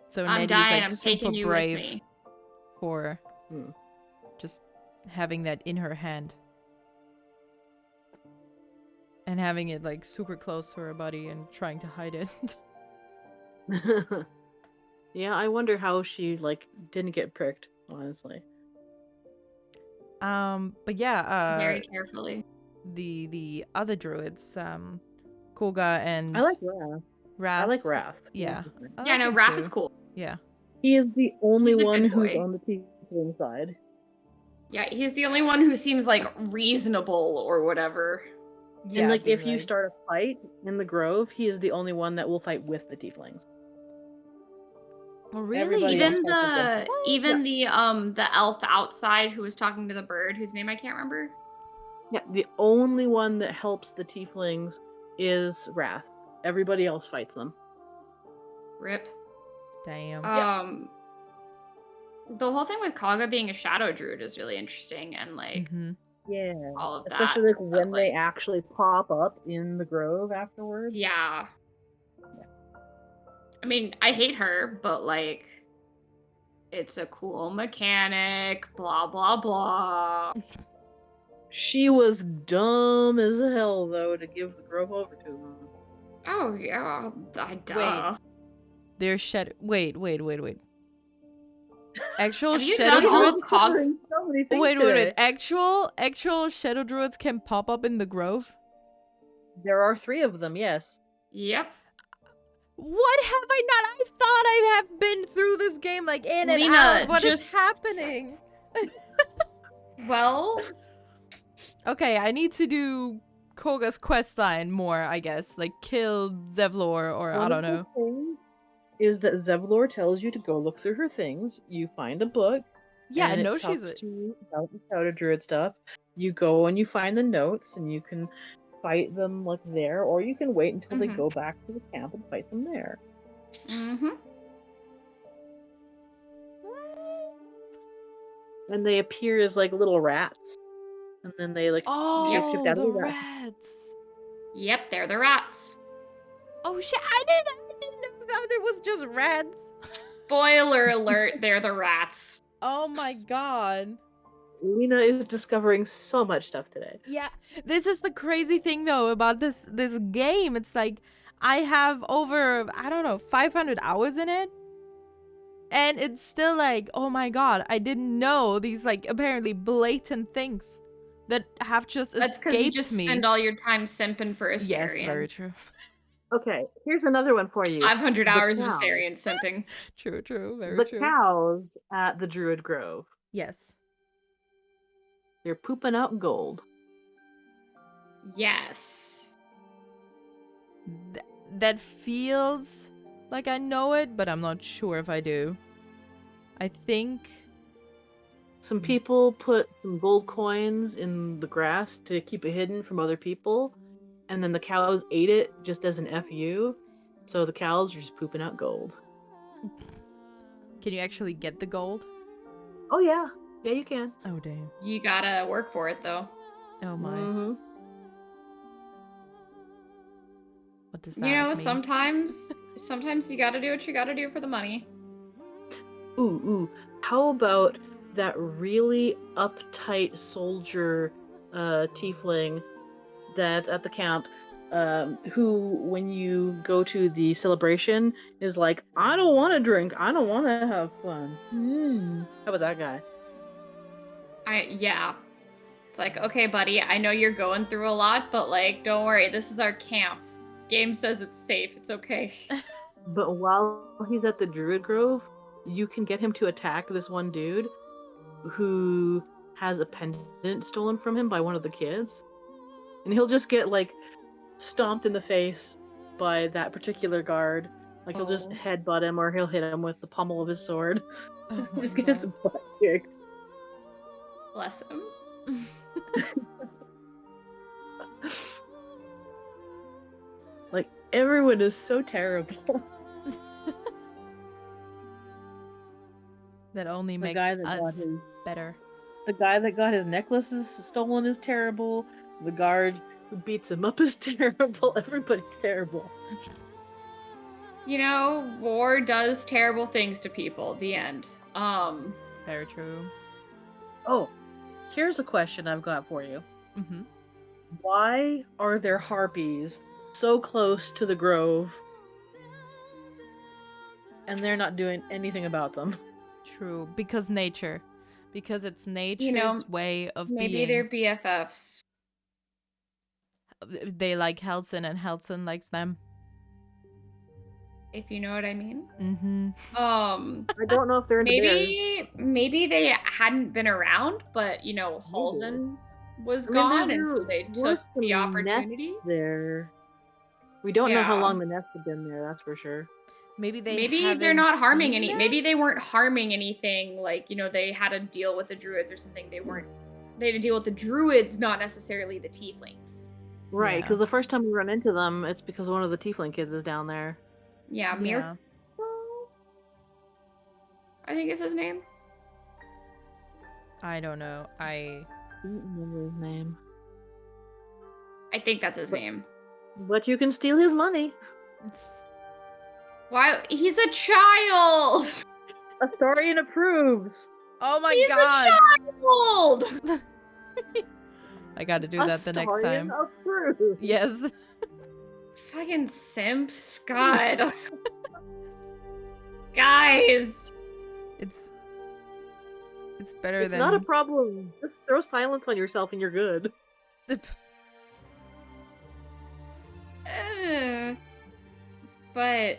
So I'm Nettie dying, is I'm super taking you brave with me. for just having that in her hand. And having it like super close to her body and trying to hide it. Yeah, I wonder how she like didn't get pricked, honestly. But yeah, Very carefully. the other druids, Koga and I like Raph. Raph. I like Raph. Yeah. I Yeah, like no, him Raph too. is cool. Yeah. He is the only He's a one good who's boy. on the tiefling side. Yeah, he's the only one who seems like reasonable or whatever. Yeah, And like being if you start a fight in the grove, he is the only one that will fight with the tieflings. Oh, really? Everybody else Even fights with them. the elf outside who was talking to the bird, whose name I can't remember. Yeah, the only one that helps the tieflings is Wrath. Everybody else fights them. Rip. Damn. The whole thing with Kaga being a shadow druid is really interesting, and like Yeah, all of that. especially like when but, they like, actually pop up in the grove afterwards. Yeah. I mean, I hate her, but like, it's a cool mechanic. Blah blah blah. She was dumb as hell though to give the grove over to them. Oh yeah, duh. Wait. There's shadow. Wait. Actual Have you shadow done all druids. of Cog? So many things Wait. today. Actual shadow druids can pop up in the grove. There are 3 of them, yes. Yep. What have I not? I thought I have been through this game like in and Lena, out. What is just- happening? Well, Okay, I need to do Koga's questline more, I guess. Like kill Zevlor or I don't know. One of the things is that Zevlor tells you to go look through her things. You find a book. Yeah, I and know it she's talks to you about the shadow druid stuff. You go and you find the notes, and you can fight them like there, or you can wait until they go back to the camp and fight them there. And they appear as like little rats, and then they like Oh, out the of the rat. rats. Yep, they're the rats. Oh shit! I didn't know that it was just rats. Spoiler alert, they're the rats. Oh my god. Lena is discovering so much stuff today. Yeah, this is the crazy thing though about this game. It's like I have over, I don't know, 500 hours in it. And it's still like, oh my god, I didn't know these like apparently blatant things that have just escaped me. That's because you just spend all your time simping for Astarion. Yes, very true. Okay, here's another one for you. 500 hours of cows. Astarion simping. True, very The true. cows at the Druid Grove. Yes. They're pooping out gold. Yes. That feels like I know it, but I'm not sure if I do. I think some people put some gold coins in the grass to keep it hidden from other people, and then the cows ate it just as an FU, so the cows are just pooping out gold. Can you actually get the gold? Oh yeah, you can. Oh damn. You gotta work for it though. Oh my. Mm-hmm. What does that You know, mean? sometimes you gotta do what you gotta do for the money. Ooh, how about that really uptight soldier tiefling that's at the camp, who, when you go to the celebration, is like, I don't want to drink, I don't want to have fun. How about that guy? Yeah. It's like, okay, buddy, I know you're going through a lot, but like, don't worry, this is our camp. Game says it's safe, it's okay. But while he's at the Druid Grove, you can get him to attack this one dude who has a pendant stolen from him by one of the kids. And he'll just get, like, stomped in the face by that particular guard. Like, he'll just headbutt him, or he'll hit him with the pommel of his sword. Oh Just get his butt kicked. Bless him. Like, everyone is so terrible. That only The makes guy that got us his better. the guy that got his necklaces stolen is terrible. The guard who beats him up is terrible. Everybody's terrible. You know, war does terrible things to people. The end. Very true. Oh, here's a question I've got for you. Mm-hmm. Why are there harpies so close to the grove and they're not doing anything about them? True. Because nature. Because it's nature's way of Maybe being. they're BFFs. They like Helson and Helson likes them. If you know what I mean. Mm-hmm. I don't know if they're into bears. Maybe they hadn't been around, but you know, Halsen was gone, and so they took the opportunity. There. We don't know how long the nest had been there, that's for sure. Maybe they're not harming any. them? Maybe they weren't harming anything. Like, you know, they had to deal with the druids or something. They had to deal with the druids, not necessarily the tieflings. Right, because the first time we run into them, it's because one of the tiefling kids is down there. Yeah, Mir. I think it's his name. I don't know. I don't remember his name. I think that's his name. But you can steal his money. Why? He's a child! Astarion approves. Oh my god! He's a child! I gotta do that the next time. Approves. Yes. Fucking simps. God. Guys. It's better it's than... not a problem. Just throw silence on yourself and you're good. But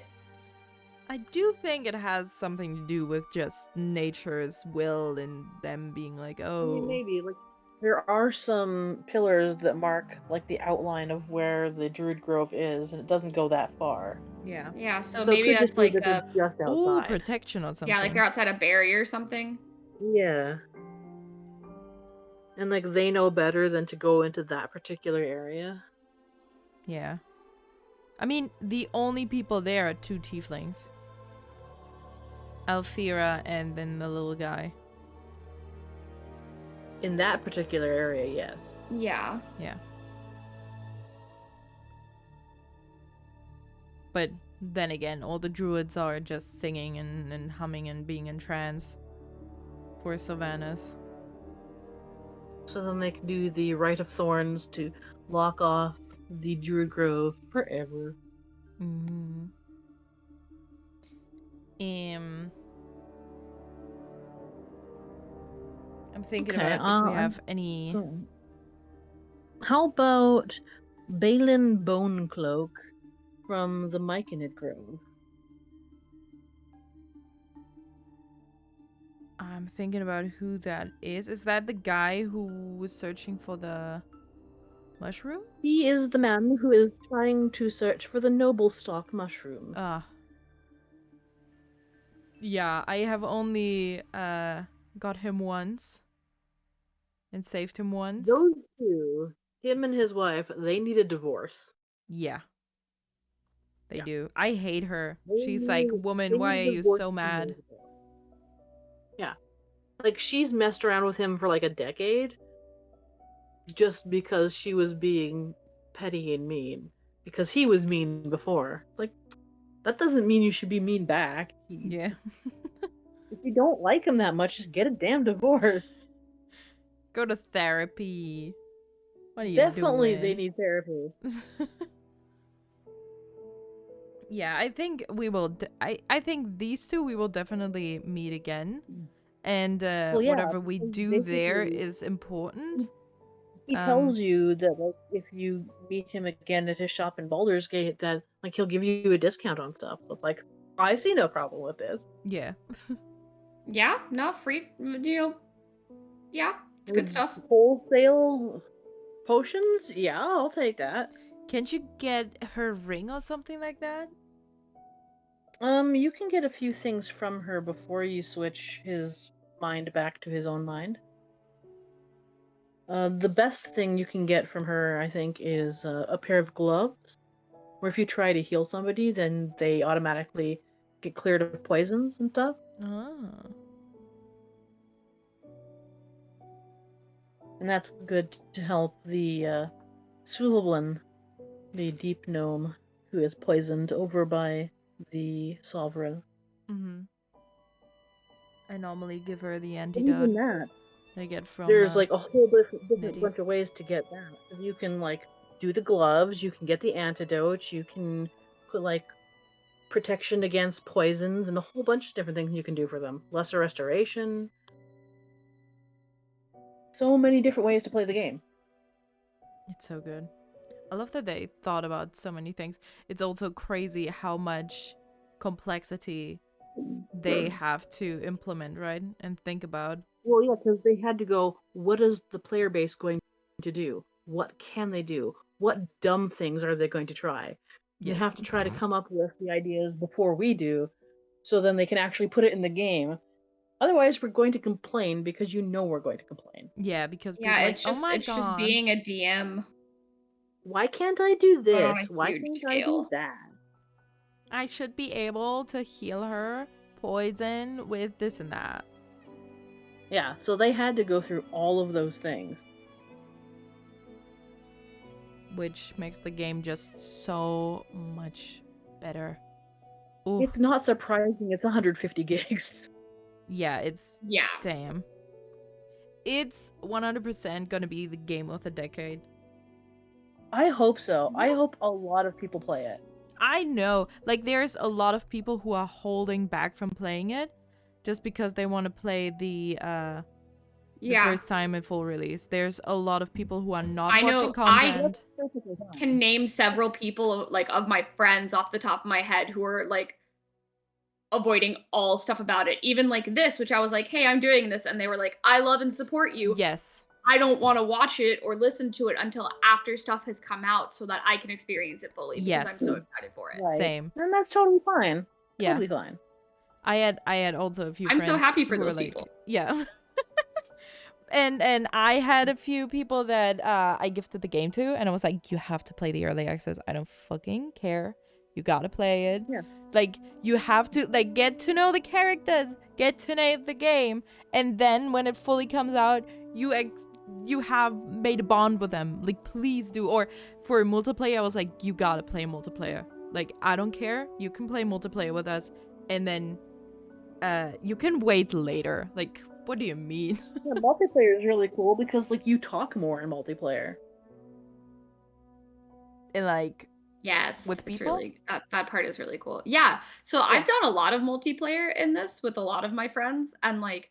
I do think it has something to do with just nature's will and them being like, oh. I mean, maybe. Like, there are some pillars that mark like the outline of where the Druid Grove is, and it doesn't go that far. Yeah. Yeah, so maybe that's like a just outside. Protection or something. Yeah, like they're outside a barrier or something. Yeah. And like they know better than to go into that particular area. Yeah. I mean, the only people there are two tieflings. Alfira and then the little guy. In that particular area, yes. Yeah. Yeah. But then again, all the druids are just singing and humming and being in trance for Sylvanas. So then they can do the Rite of Thorns to lock off the Druid Grove forever. Mm-hmm. I'm thinking about if we have any... How about Balin Bonecloak from the Myconid Grove? I'm thinking about who that is. Is that the guy who was searching for the mushroom? He is the man who is trying to search for the noble stock mushrooms. Yeah, I have only got him once. And saved him once. Those two, him and his wife, they need a divorce. Yeah. They do. I hate her. She's like, woman, why are you so mad? Yeah. Like, she's messed around with him for like a decade. Just because she was being petty and mean. Because he was mean before. Like, that doesn't mean you should be mean back. Yeah. If you don't like him that much, just get a damn divorce. Go to therapy. What are you Definitely doing? They need therapy. Yeah, I think we will. I think these two we will definitely meet again, and whatever we do there is important. He tells you that like if you meet him again at his shop in Baldurs Gate, that like he'll give you a discount on stuff. So it's like I see no problem with this. Yeah. Yeah. No free. You know. Yeah. It's good stuff. Wholesale potions? Yeah, I'll take that. Can't you get her ring or something like that? You can get a few things from her before you switch his mind back to his own mind. The best thing you can get from her, I think, is a pair of gloves, where if you try to heal somebody, then they automatically get cleared of poisons and stuff. Oh. And that's good to help the Swilwin, the deep gnome, who is poisoned over by the sovereign. Mm-hmm. I normally give her the And antidote even that, I get from there's like a whole different Nettie. bunch of ways to get that. You can like do the gloves, you can get the antidote, you can put like protection against poisons, and a whole bunch of different things you can do for them. Lesser restoration. So many different ways to play the game. It's so good. I love that they thought about so many things. It's also crazy how much complexity they have to implement, right? And think about. Well, yeah, because they had to go, what is the player base going to do? What can they do? What dumb things are they going to try? They Yes. have to try to come up with the ideas before we do, so then they can actually put it in the game. Otherwise, we're going to complain because you know we're going to complain. Yeah, because people Yeah, are like, it's just oh my it's god. just being a DM. Why can't I do But on this? a Why huge can't I scale. do that? I should be able to heal her poison with this and that. Yeah, so they had to go through all of those things. Which makes the game just so much better. Ooh. It's not surprising it's 150 gigs. Yeah, it's... Yeah. Damn. It's 100% gonna be the game of the decade. I hope so. I hope a lot of people play it. I know. Like, there's a lot of people who are holding back from playing it just because they want to play the first time in full release. There's a lot of people who are not watching content. I can name several people like of my friends off the top of my head who are like avoiding all stuff about it. Even like this, which I was like, hey, I'm doing this. And they were like, I love and support you. Yes. I don't want to watch it or listen to it until after stuff has come out so that I can experience it fully because I'm so excited for it. Right. Same. And that's totally fine. Yeah. Totally fine. I had also a few I'm friends so happy for who those were like, people. yeah. and I had a few people that I gifted the game to, and I was like, you have to play the early access. I don't fucking care. You gotta play it. Yeah. Like, you have to, like, get to know the characters, get to know the game, and then when it fully comes out, you have made a bond with them. Like, please do. Or for multiplayer, I was like, you gotta play multiplayer. Like, I don't care. You can play multiplayer with us, and then you can wait later. Like, what do you mean? Yeah, multiplayer is really cool because like you talk more in multiplayer. And like, yes, with it's people? really that part is really cool. Yeah. So I've done a lot of multiplayer in this with a lot of my friends, and like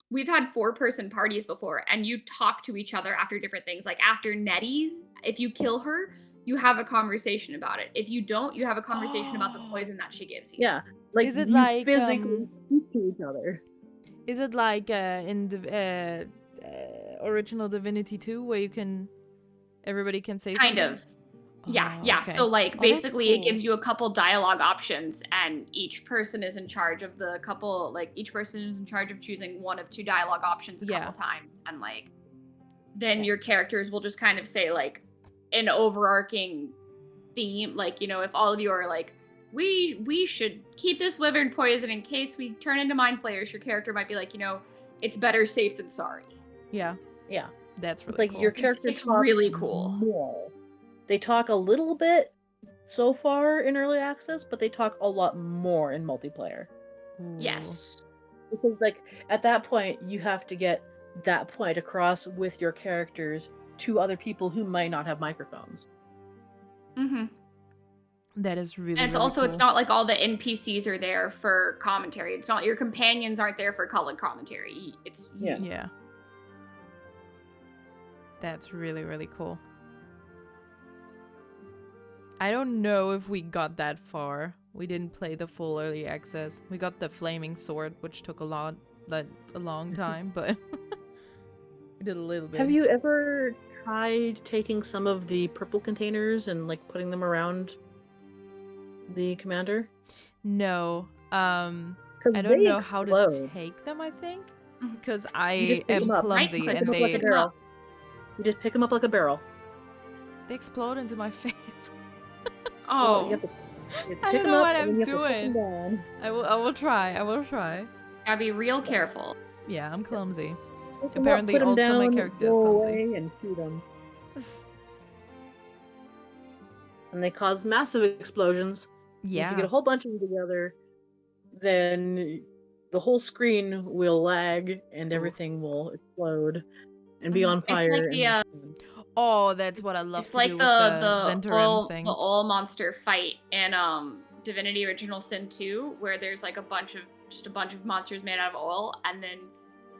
we've had 4-person parties before, and you talk to each other after different things. Like after Nettie's, if you kill her, you have a conversation about it. If you don't, you have a conversation about the poison that she gives you. Yeah. Like Is it you like, physically speak to each other. Is it like in the original Divinity 2 where everybody can say Kind something? of. Yeah, Oh, yeah. okay. So like Oh, that's basically it cool. gives you a couple dialogue options, and each person is in charge of the couple, like each person is in charge of choosing one of 2 dialogue options a couple times, and like then your characters will just kind of say like an overarching theme, like, you know, if all of you are like, we should keep this wyvern poison in case we turn into mind flayers, your character might be like, you know, it's better safe than sorry. Yeah. Yeah. That's really Like cool. your character It's talks really cool. more. They talk a little bit so far in early access, but they talk a lot more in multiplayer. Ooh. Yes. Because like at that point you have to get that point across with your characters to other people who might not have microphones. Mm-hmm. That is really, And it's really also, cool. it's not like all the NPCs are there for commentary. It's not, your companions aren't there for colored commentary. It's Yeah. Yeah. That's really, really cool. I don't know if we got that far. We didn't play the full early access. We got the flaming sword, which took a long time, but we did a little bit. Have you ever tried taking some of the purple containers and like putting them around the commander? No. I 'Cause don't they know how to explode. take them, I think. Mhm. Because You I just pick am them up. clumsy Right, and Pick them up like they a barrel. You just pick them up like a barrel. They explode into my face. Oh, You have to I pick don't 'em know up what and then I'm you have to put doing. them down. I will try. gotta be real careful. Yeah, I'm clumsy. Pick 'em up, Apparently put 'em also my down, character is go clumsy. away and shoot them. And they cause massive explosions. If you get Yeah. a whole bunch of them together, then the whole screen will lag and everything will explode and be on It's like fire. the Oh, that's what I love it's to like do with the the Zentarim thing. oil monster fight in Divinity Original Sin 2, where there's like a bunch of monsters made out of oil, and then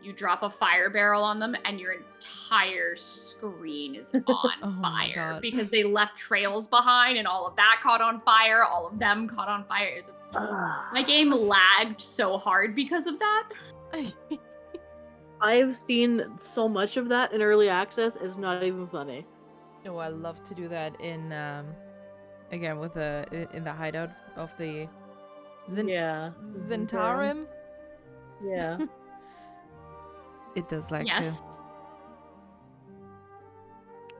you drop a fire barrel on them, and your entire screen is on Oh my fire God. because they left trails behind, and all of that caught on fire. All of them caught on fire. My game lagged so hard because of that. I've seen so much of that in early access, it's not even funny. Oh, I love to do that in again with in the hideout of the Zentarim. Yeah. It does lag Yes. too.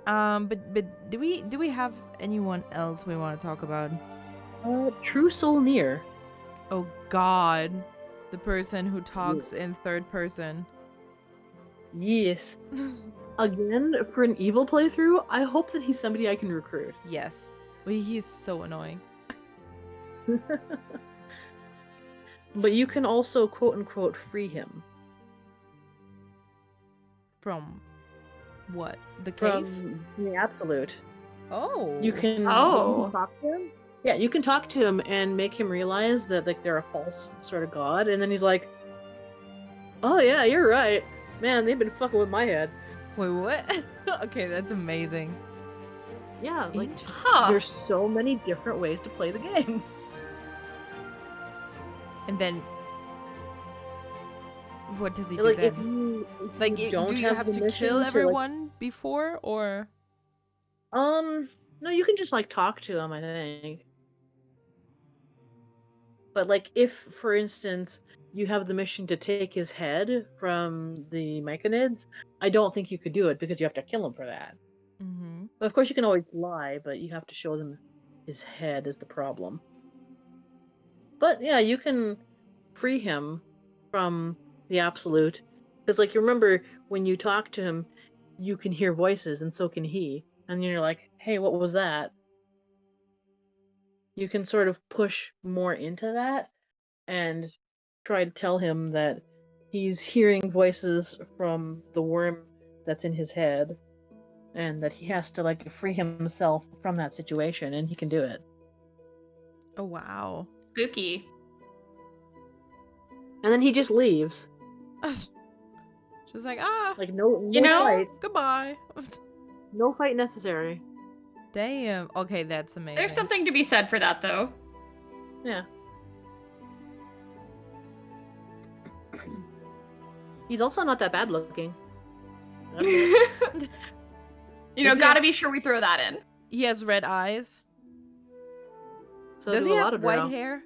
But do we have anyone else we want to talk about? True Soul Near. Oh God, the person who talks in third person. Yes. Again, for an evil playthrough, I hope that he's somebody I can recruit. Yes, well, he's so annoying. But you can also quote unquote free him. From what? The cave? From the Absolute. Oh. You can talk to him. Yeah, you can talk to him and make him realize that like they're a false sort of god, and then he's like, "Oh yeah, you're right, man. They've been fucking with my head." Wait, what? Okay, that's amazing. Yeah, like Interesting. there's so many different ways to play the game. And then, what does he do Like then? if you Like, don't do you have the to mission kill like- everyone before, or? No, you can just like talk to him, I think. But like if, for instance, you have the mission to take his head from the mechanids, I don't think you could do it because you have to kill him for that. Mm-hmm. But of course you can always lie, but you have to show them his head is the problem. But yeah, you can free him from the Absolute. Because like you remember when you talk to him, you can hear voices and so can he. And you're like, hey, what was that? You can sort of push more into that and try to tell him that he's hearing voices from the worm that's in his head and that he has to like free himself from that situation, and he can do it. Oh wow. Spooky. And then he just leaves. She's like, Like no You know? fight. goodbye. No fight necessary. Damn. Okay, that's amazing. There's something to be said for that, though. Yeah. He's also not that bad looking. You know, Is he gotta be sure we throw that in. He has red eyes. So Does do he a lot have of white drow. hair?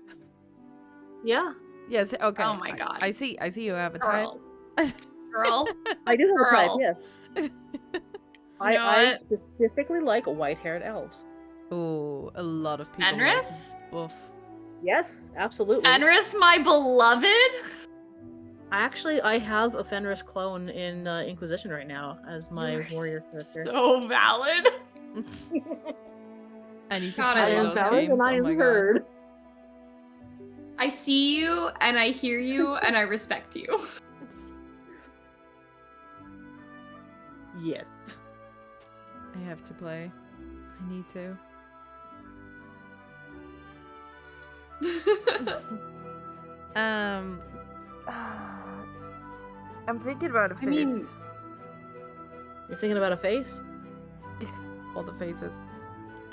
Yeah, Yes. Okay. Oh my God. I see you have a type. Girl. I do have a type. Girl. Yes. You know I what? specifically like white-haired elves. Oh, a lot of people. Fenris? Like, oof. Yes, absolutely. Fenris, my beloved. I have a Fenris clone in Inquisition right now as my You're warrior character. So valid. I need to God, play I I am love those valid games. and I Oh am my heard. I see you, and I hear you, and I respect you. Yes. I have to play. I need to. I'm thinking about a face. I mean- You're thinking about a face? Yes, all the faces.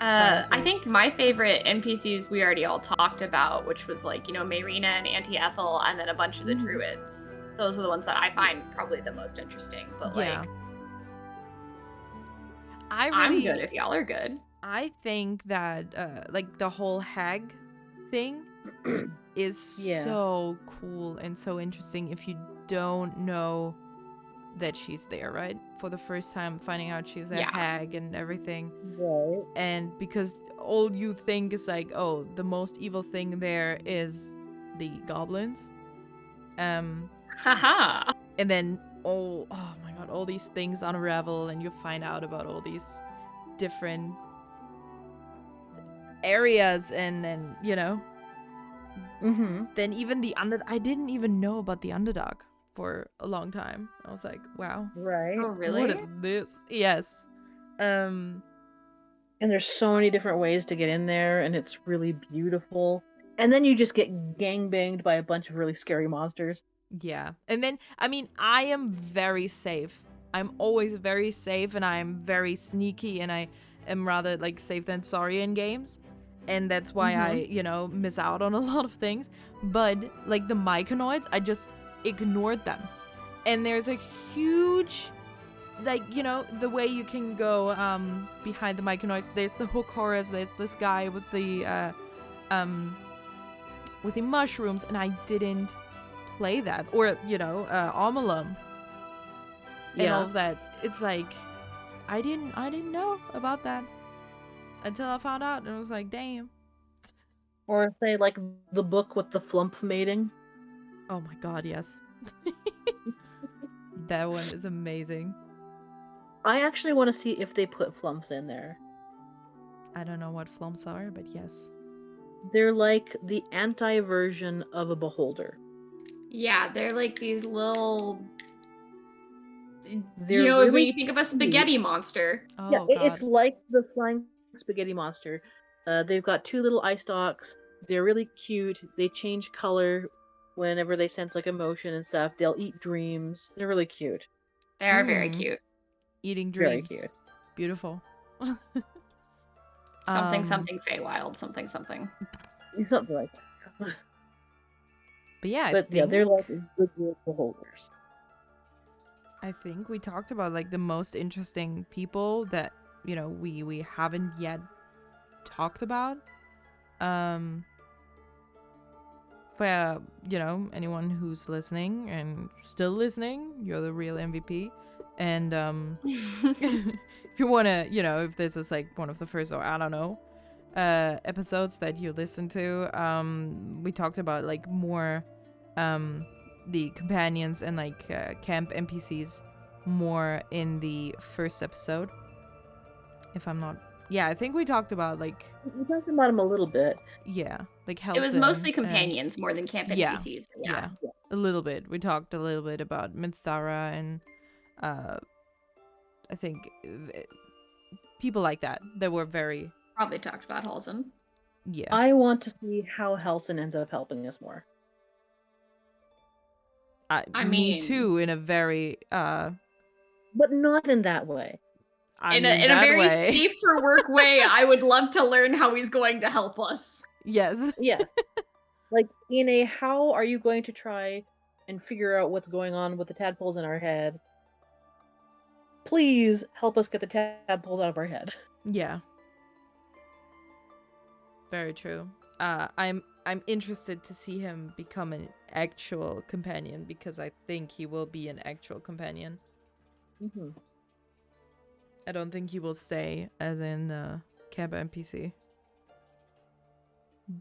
I think my favorite NPCs we already all talked about, which was like, you know, Mayrina and Auntie Ethel, and then a bunch of the druids. Those are the ones that I find probably the most interesting. But Yeah. like, I'm good if y'all are good. I think that like the whole hag thing is Yeah. so cool and so interesting if you don't know that she's there, right? For the first time, finding out she's a Yeah. hag and everything. Right. And because all you think is like, oh, the most evil thing there is the goblins. Haha. And then oh my god, all these things unravel and you find out about all these different areas and you know, Mm-hmm. then even the I didn't even know about the Underdark for a long time. I was like, wow, Right. Oh, really? what is this? Yes. And there's so many different ways to get in there, and it's really beautiful. And then you just get gangbanged by a bunch of really scary monsters. Yeah. And then, I mean, I am very safe. I'm always very safe and I'm very sneaky and I am rather like safe than sorry in games. And that's why I, you know, miss out on a lot of things. But like the myconoids, I just ignored them. And there's a huge, like, you know, the way you can go behind the myconoids. There's the hook horrors. There's this guy with the mushrooms, and I didn't play that, or you know, Omelum and all of that. It's like I didn't know about that until I found out, and I was like, damn. Or say like the book with the flump mating. Oh my god, yes. That one is amazing. I actually want to see if they put flumps in there. I don't know what flumps are, but yes. They're like the anti-version of a beholder. Yeah, they're like these little. They're you know, really when you think of a spaghetti monster. Oh yeah, god. it's like the flying spaghetti monster. They've got two little eye stalks. They're really cute. They change color whenever they sense like emotion and stuff. They'll eat dreams. They're really cute. They are very Mm. cute. Eating Very dreams. cute. Beautiful. Something Feywild, something. Something like that. But yeah, But yeah, they're like the good beholders. I think we talked about like the most interesting people that, you know, we haven't yet talked about. For you know, anyone who's listening and still listening, you're the real MVP. And if you wanna, you know, if this is like one of the first, or I don't know, episodes that you listen to, we talked about like more the companions and like camp NPCs more in the first episode. If I'm not, yeah, I think we talked about like, We talked about them a little bit. yeah, like It was Helsen mostly and- companions more than camp Yeah. NPCs. But yeah, a little bit. We talked a little bit about Minthara and I think people like that were very, Probably talked about Halsen. yeah. I want to see how Helsen ends up helping us more. I Me mean- too, in a very But not in that way. In a very safe for work way, I would love to learn how he's going to help us. Yes. Yeah. Like in a how are you going to try and figure out what's going on with the tadpoles in our head? Please help us get the tadpoles out of our head. Yeah. Very true. I'm interested to see him become an actual companion because I think he will be an actual companion. Mm-hmm. I don't think he will stay as in camp NPC.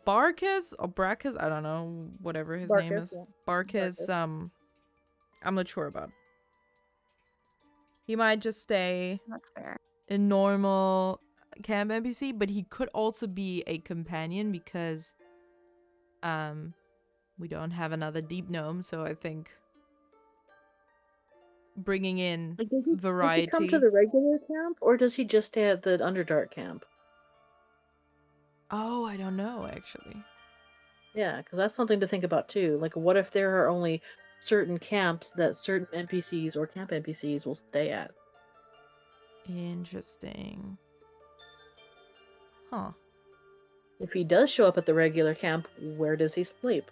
Barkis or Brackus, I don't know, whatever his name is. Yeah. Barkis, I'm not sure about. He might just stay That's fair. a normal camp NPC, but he could also be a companion because we don't have another deep gnome, so I think bringing in Like, does he variety. come to the regular camp, or does he just stay at the Underdark camp? Oh, I don't know actually. Yeah, because that's something to think about too. Like, what if there are only certain camps that certain NPCs or camp NPCs will stay at? Interesting. Huh. If he does show up at the regular camp, where does he sleep?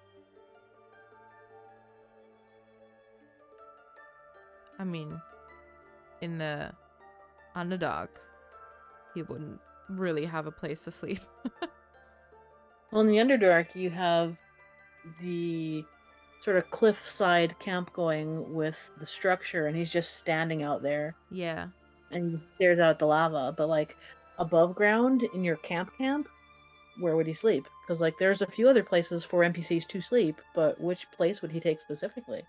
I mean, in the Underdark, he wouldn't really have a place to sleep. Well, in the Underdark, you have the sort of cliffside camp going with the structure, and he's just standing out there Yeah. and he stares out at the lava. But like above ground in your camp, where would he sleep? Because like there's a few other places for NPCs to sleep, but which place would he take specifically?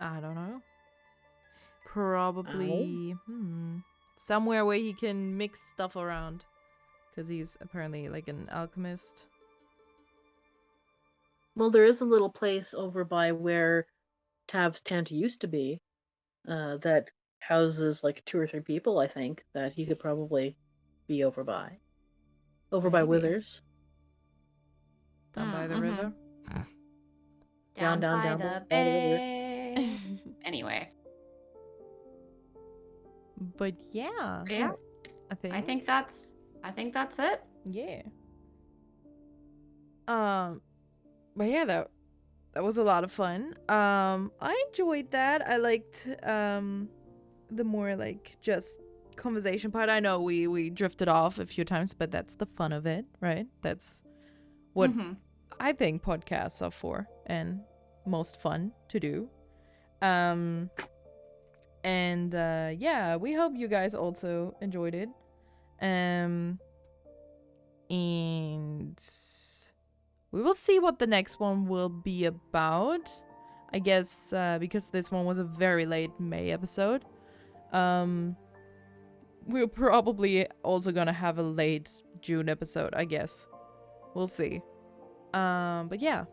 I don't know. Probably somewhere where he can mix stuff around. Because he's apparently like an alchemist. Well, there is a little place over by where Tav's tent used to be, that houses like 2 or 3 people, I think, that he could probably be over by. Over by Maybe. Withers. Down by the river. Down by down the by the river. bay. Anyway. But yeah. Yeah. I think that's it. yeah. But yeah, that was a lot of fun. I enjoyed that. I liked the more like just conversation part. I know we drifted off a few times, but that's the fun of it, right? That's what I think podcasts are for and most fun to do. And yeah, we hope you guys also enjoyed it. And we will see what the next one will be about. I guess because this one was a very late May episode. We're probably also gonna have a late June episode, I guess. We'll see. But yeah.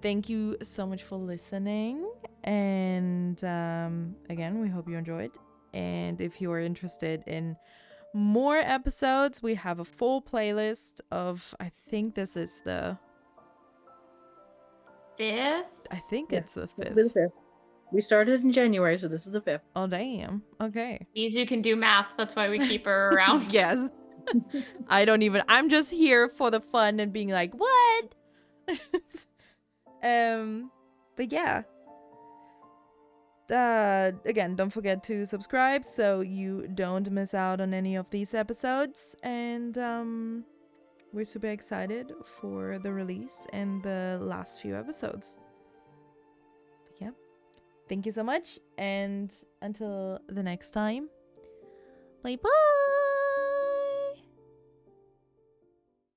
Thank you so much for listening. And again, we hope you enjoyed. And if you are interested in more episodes, we have a full playlist of, I think this is the 5th? I think it's the This is 5th. the 5th. We started in January, so this is the 5th. Oh, damn. Okay. Mizu can do math. That's why we keep her around. Yes. I'm just here for the fun and being like, what? But yeah. Again, don't forget to subscribe so you don't miss out on any of these episodes. And we're super excited for the release and the last few episodes. But yeah. Thank you so much. And until the next time. Bye bye.